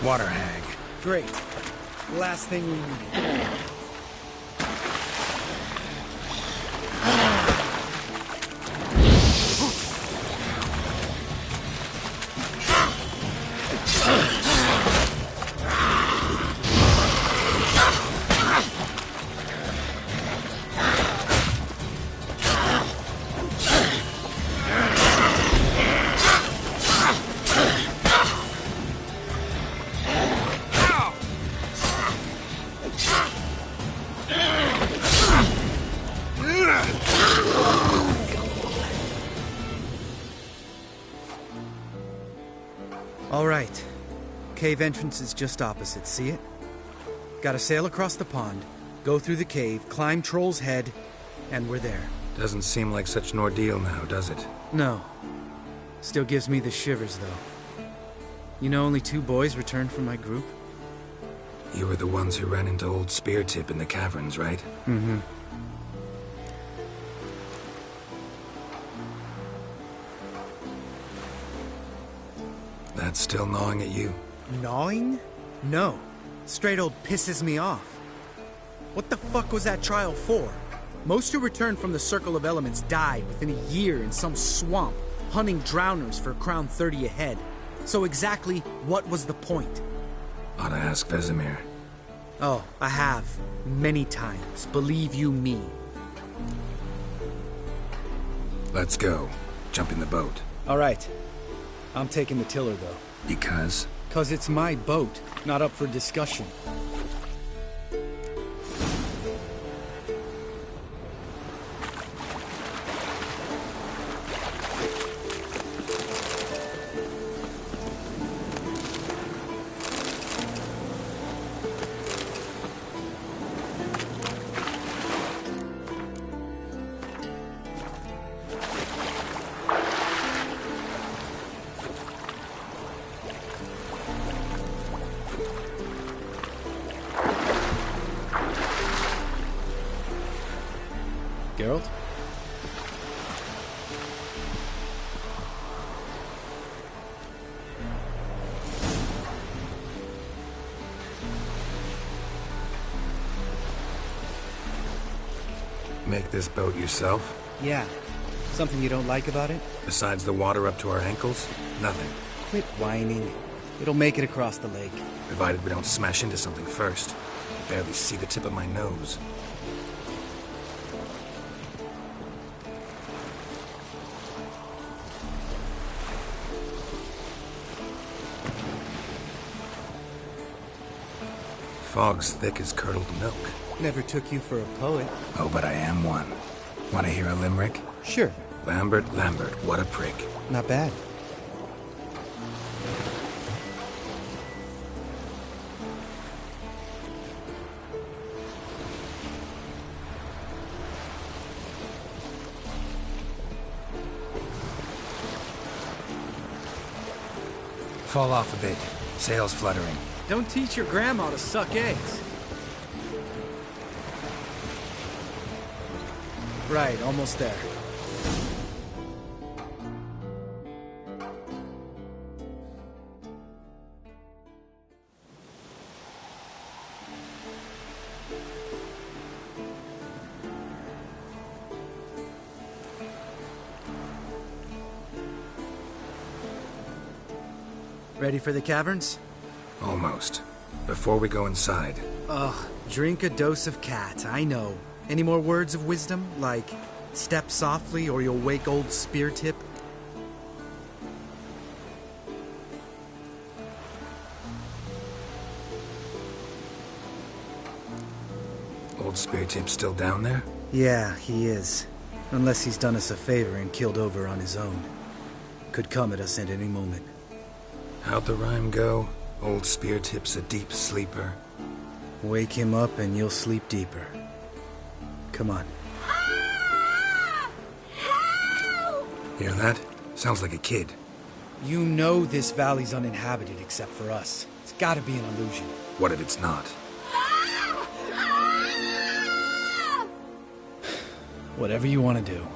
Water hag. Great. Last thing we need. Cave entrance is just opposite, see it? Gotta sail across the pond, go through the cave, climb Troll's Head, and we're there. Doesn't seem like such an ordeal now, does it? No. Still gives me the shivers, though. You know only 2 boys returned from my group? You were the ones who ran into old Speartip in the caverns, right? Mm-hmm. That's still gnawing at you? Gnawing? No. Straight old pisses me off. What the fuck was that trial for? Most who returned from the Circle of Elements died within a year in some swamp, hunting drowners for a crown 30 a head. So exactly what was the point? Ought to ask Vesemir. Oh, I have. Many times. Believe you me. Let's go. Jump in the boat. All right. I'm taking the tiller, though. Because? 'Cause it's my boat, not up for discussion. Geralt? Make this boat yourself? Yeah. Something you don't like about it? Besides the water up to our ankles? Nothing. Quit whining. It'll make it across the lake. Provided we don't smash into something first. I barely see the tip of my nose. Fog's thick as curdled milk. Never took you for a poet. Oh, but I am one. Want to hear a limerick? Sure. Lambert, Lambert, what a prick. Not bad. Fall off a bit. Sails fluttering. Don't teach your grandma to suck eggs. Right, almost there. Ready for the caverns? Almost. Before we go inside. Ugh, drink a dose of cat, I know. Any more words of wisdom? Like, step softly or you'll wake old Speartip? Old Speartip's still down there? Yeah, he is. Unless he's done us a favor and killed over on his own. Could come at us at any moment. How'd the rhyme go? Old Speartip's a deep sleeper. Wake him up and you'll sleep deeper. Come on. Hear that? Sounds like a kid. You know this valley's uninhabited except for us. It's gotta be an illusion. What if it's not? Whatever you want to do.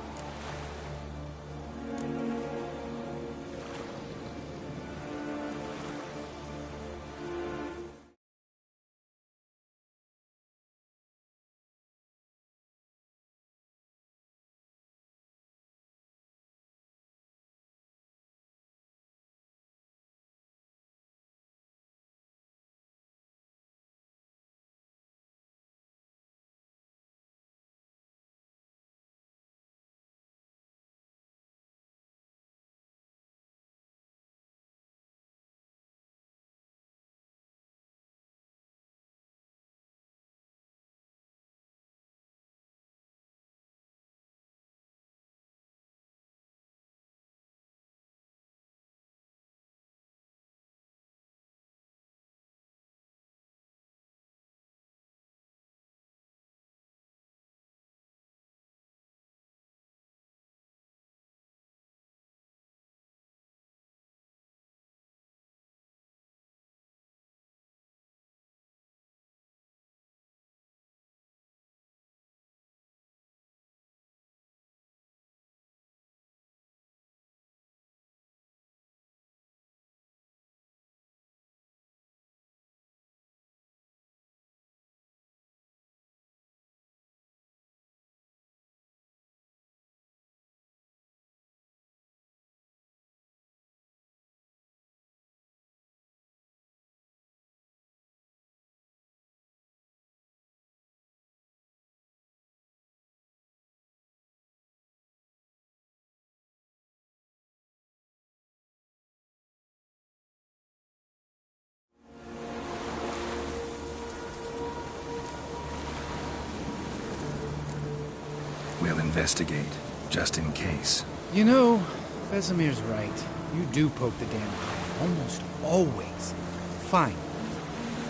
investigate, just in case. You know, Vesemir's right. You do poke the damn bear, almost always. Fine.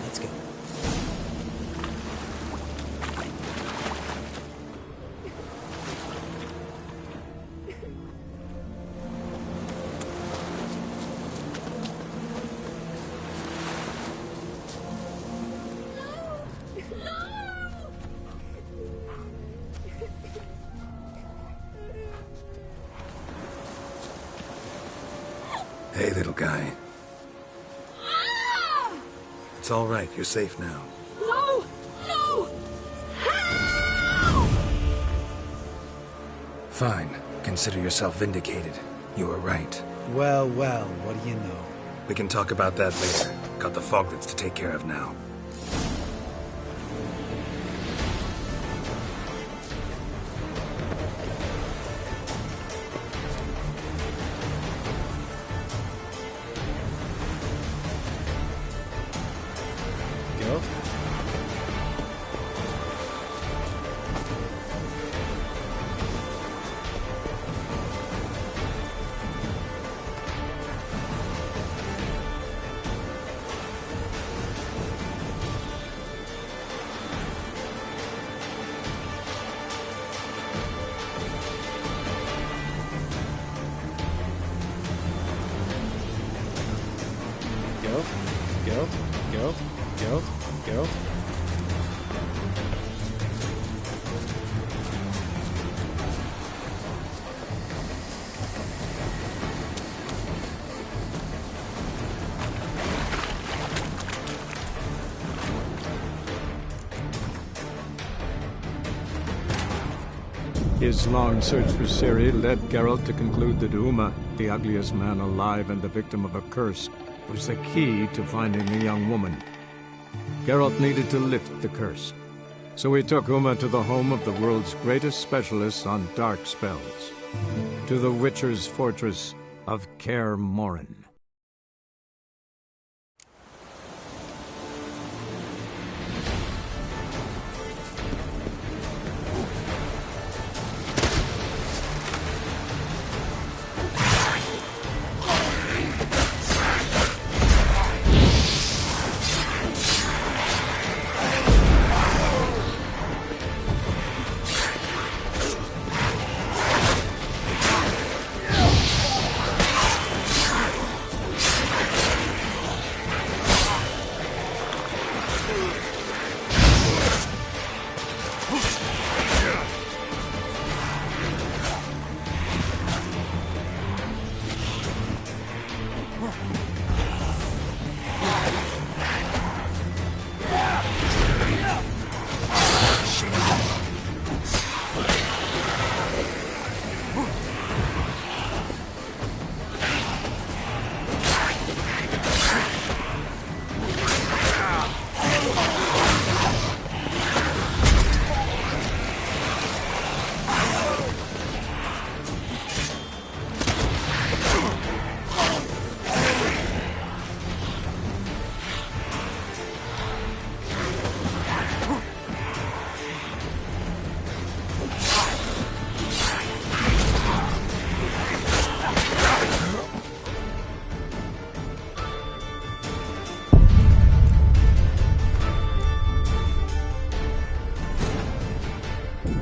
Let's go. Hey, little guy. It's all right. You're safe now. No! No! Fine. Consider yourself vindicated. You were right. Well, well, what do you know? We can talk about that later. Got the Foglets to take care of now. Go. Go. Go. Go. Go. Go. His long search for Ciri led Geralt to conclude that Uma, the ugliest man alive and the victim of a curse, was the key to finding the young woman. Geralt needed to lift the curse, so he took Uma to the home of the world's greatest specialists on dark spells, to the Witcher's fortress of Kaer Morhen.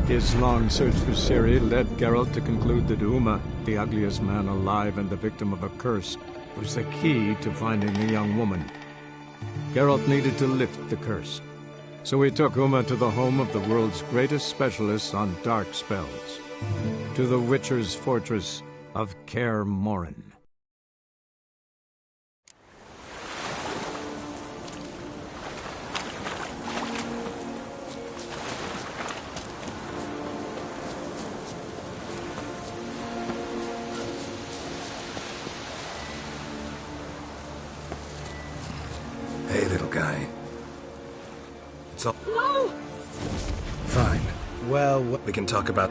His long search for Ciri led Geralt to conclude that Uma, the ugliest man alive and the victim of a curse, was the key to finding the young woman. Geralt needed to lift the curse, so he took Uma to the home of the world's greatest specialists on dark spells, to the Witcher's fortress of Kaer Morhen. Hey, little guy. It's all... No! Fine. Well, we can talk about...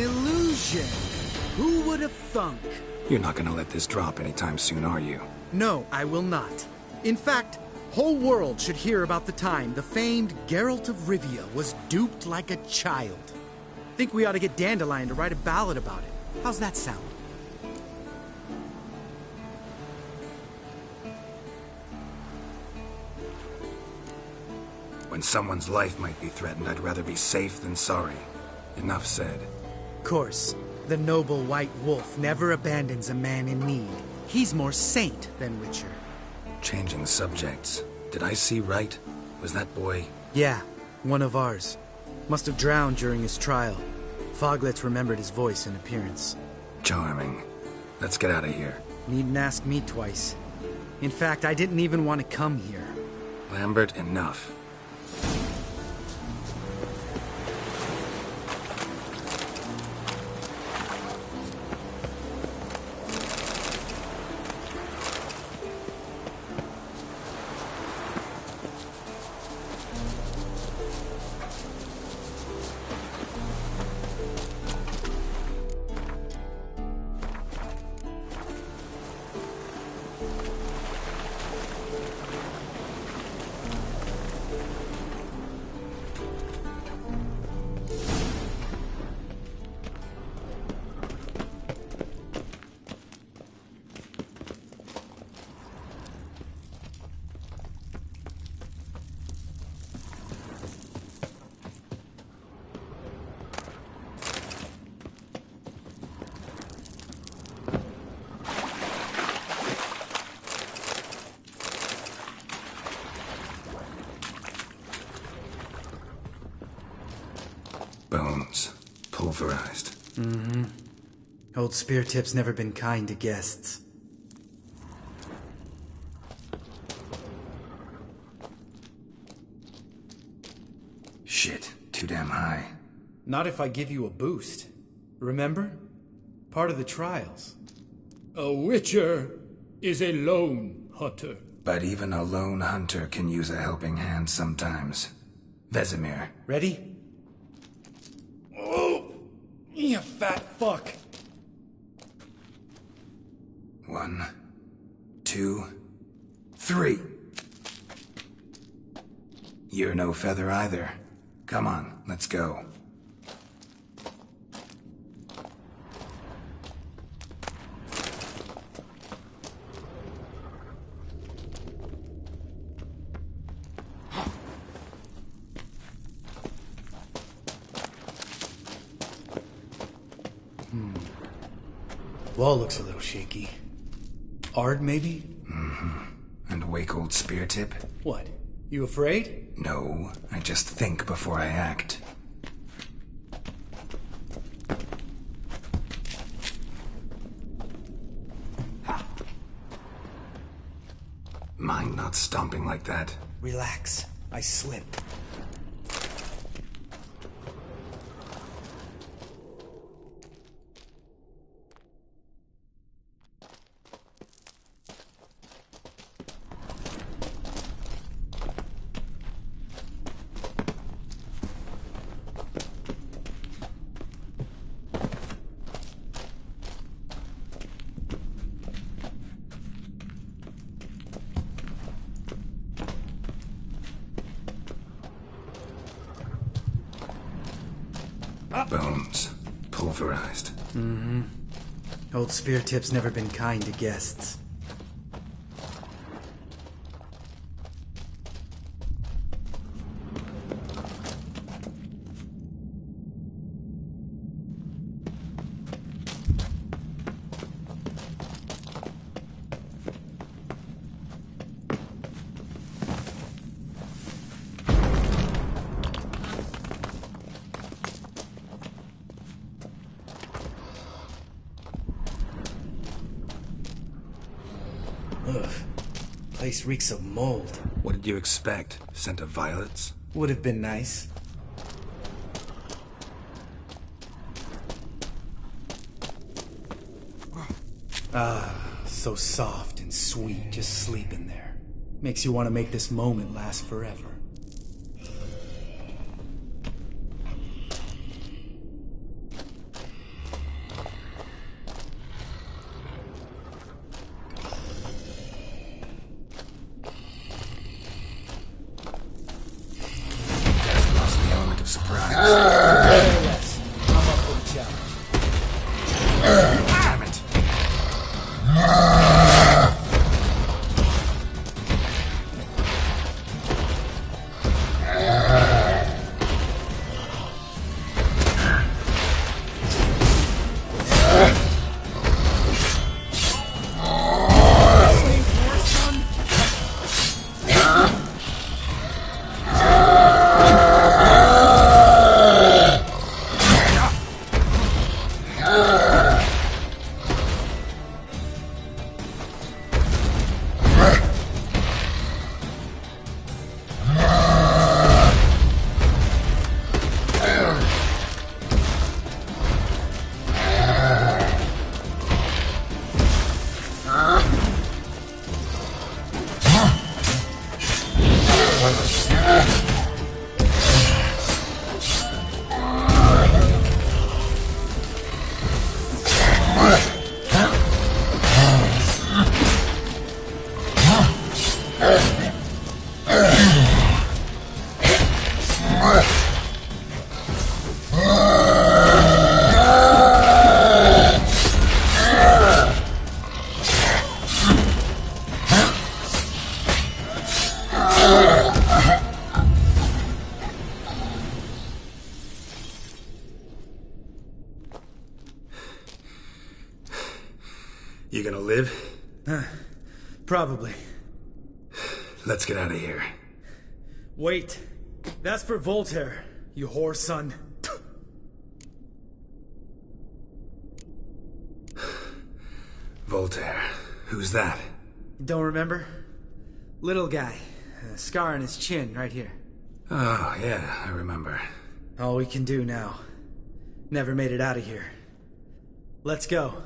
illusion! Who would have thunk? You're not gonna let this drop anytime soon, are you? No, I will not. In fact, whole world should hear about the time the famed Geralt of Rivia was duped like a child. Think we ought to get Dandelion to write a ballad about it. How's that sound? When someone's life might be threatened, I'd rather be safe than sorry. Enough said. Course, the noble white wolf never abandons a man in need. He's more saint than witcher. Changing subjects. Did I see right? Was that boy... Yeah, one of ours. Must have drowned during his trial. Foglets remembered his voice and appearance. Charming. Let's get out of here. Needn't ask me twice. In fact, I didn't even want to come here. Lambert, enough. Bones. Pulverized. Mm-hmm. Old Spear Tip's never been kind to guests. Shit. Too damn high. Not if I give you a boost. Remember? Part of the trials. A witcher is a lone hunter. But even a lone hunter can use a helping hand sometimes. Vesemir. Ready? Oh! You fat fuck! 1, 2, 3. You're no feather either. Come on, let's go. Wall looks a little shaky. Ard, maybe? Mm-hmm. And wake old Spear Tip? What? You afraid? No, I just think before I act. Mind not stomping like that. Relax. I slipped. Bones. Pulverized. Mm-hmm. Old Spear Tip's never been kind to guests. Ugh. Place reeks of mold. What did you expect? Scent of violets? Would have been nice. Ah, so soft and sweet, just sleeping there. Makes you want to make this moment last forever. Damn it. You gonna live? Probably. Let's get out of here. Wait. That's for Voltaire, you whore son. Voltaire. Who's that? Don't remember? Little guy. A scar on his chin, right here. Oh, yeah, I remember. All we can do now. Never made it out of here. Let's go.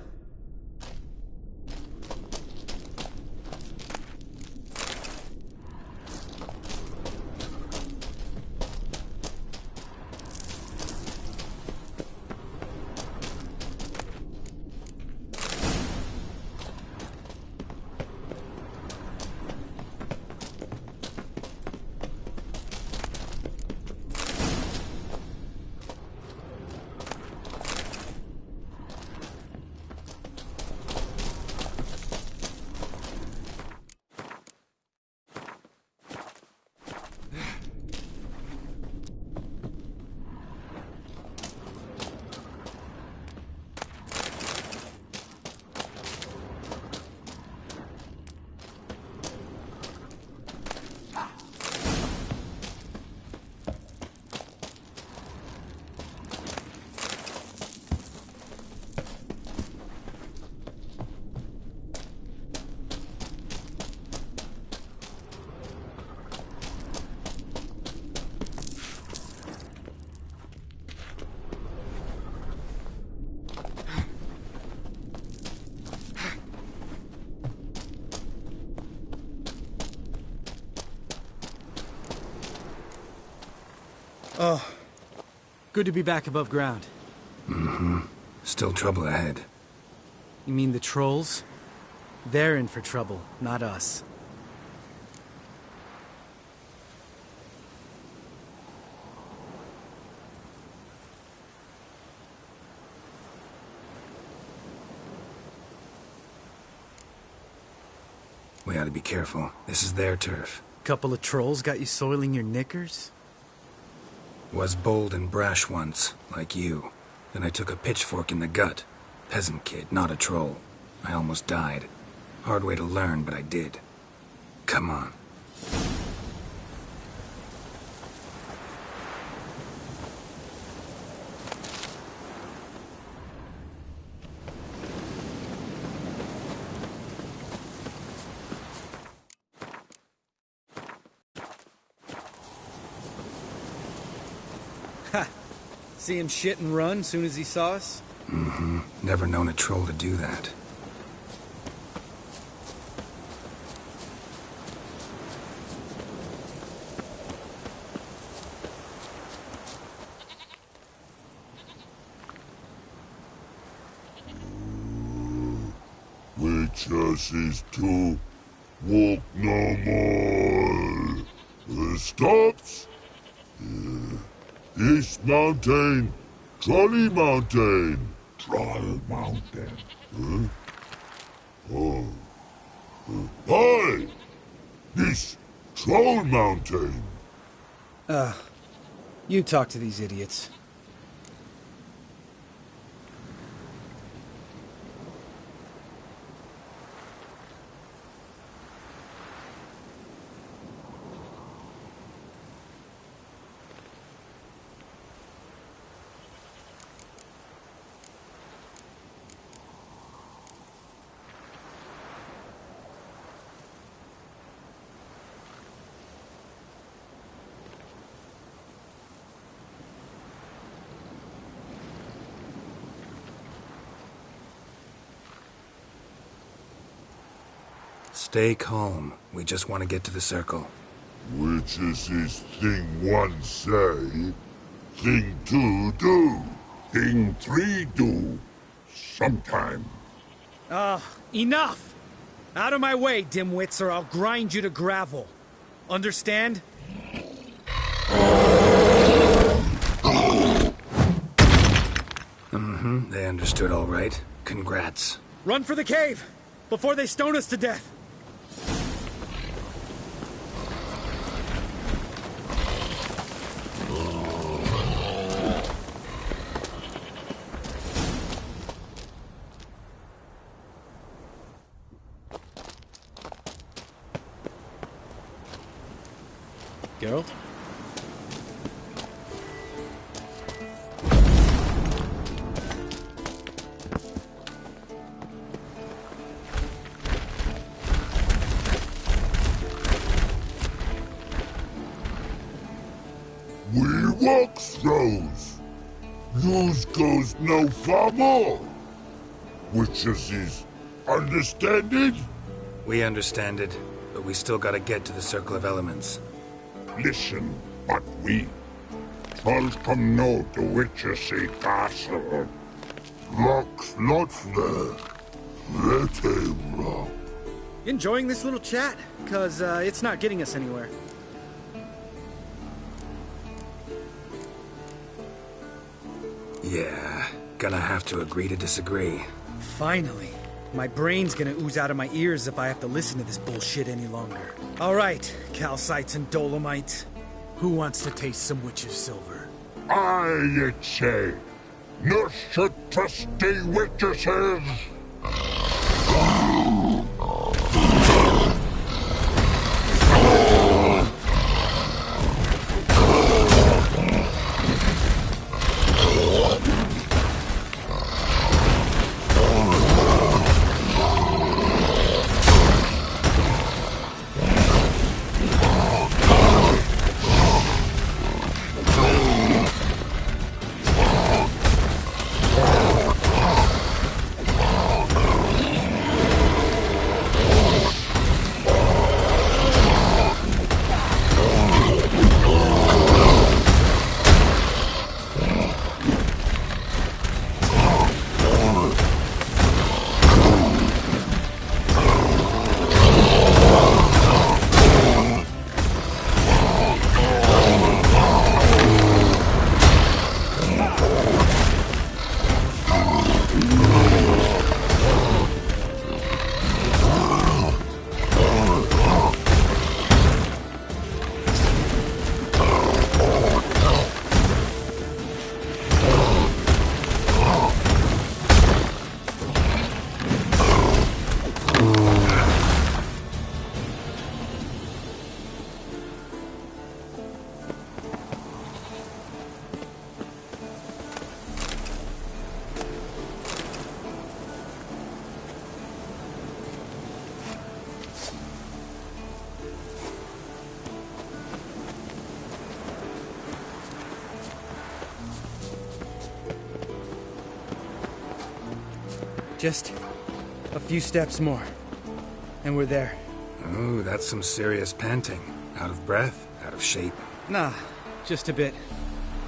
Oh, good to be back above ground. Mm-hmm. Still trouble ahead. You mean the trolls? They're in for trouble, not us. We ought to be careful. This is their turf. Couple of trolls got you soiling your knickers? Was bold and brash once, like you. Then I took a pitchfork in the gut. Peasant kid, not a troll. I almost died. Hard way to learn, but I did. Come on. Ha! See him shit and run soon as he saw us? Mm-hmm. Never known a troll to do that. Witches to walk no more. The stops? East Mountain, Trolley Mountain. Troll Mountain. Huh? Oh. Hi! This Troll Mountain. You talk to these idiots. Stay calm. We just want to get to the circle. Which is his thing one say, thing two do, thing three do, sometime. Enough! Out of my way, dimwits, or I'll grind you to gravel. Understand? Mm-hmm, they understood all right. Congrats. Run for the cave! Before they stone us to death! Geralt? We walk throws. Yous goes no far more. Which is understand it? We understand it, but we still gotta get to the Circle of Elements. Listen, but we trolls come know the Witchersea Castle. Locks not there. Let him rock. Enjoying this little chat? 'Cause it's not getting us anywhere. Yeah, gonna have to agree to disagree. Finally. My brain's gonna ooze out of my ears if I have to listen to this bullshit any longer. All right, calcites and dolomites. Who wants to taste some witch's silver? I say, no should trusty witches. Just a few steps more, and we're there. Ooh, that's some serious panting. Out of breath? Out of shape? Nah, just a bit.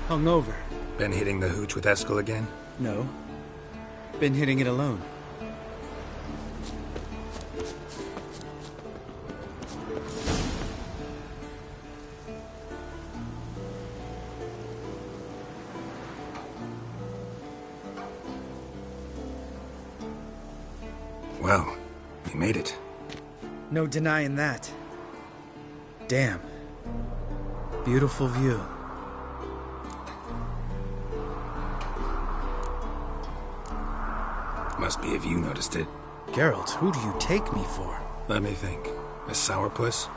Hungover. Been hitting the hooch with Eskel again? No. Been hitting it alone. Well, we made it. No denying that. Damn. Beautiful view. Must be if you noticed it. Geralt, who do you take me for? Let me think. A sourpuss?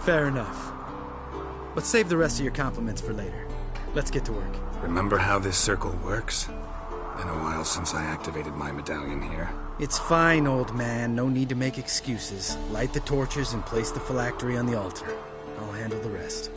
Fair enough. Let's save the rest of your compliments for later. Let's get to work. Remember how this circle works? Been a while since I activated my medallion here. It's fine, old man. No need to make excuses. Light the torches and place the phylactery on the altar. I'll handle the rest.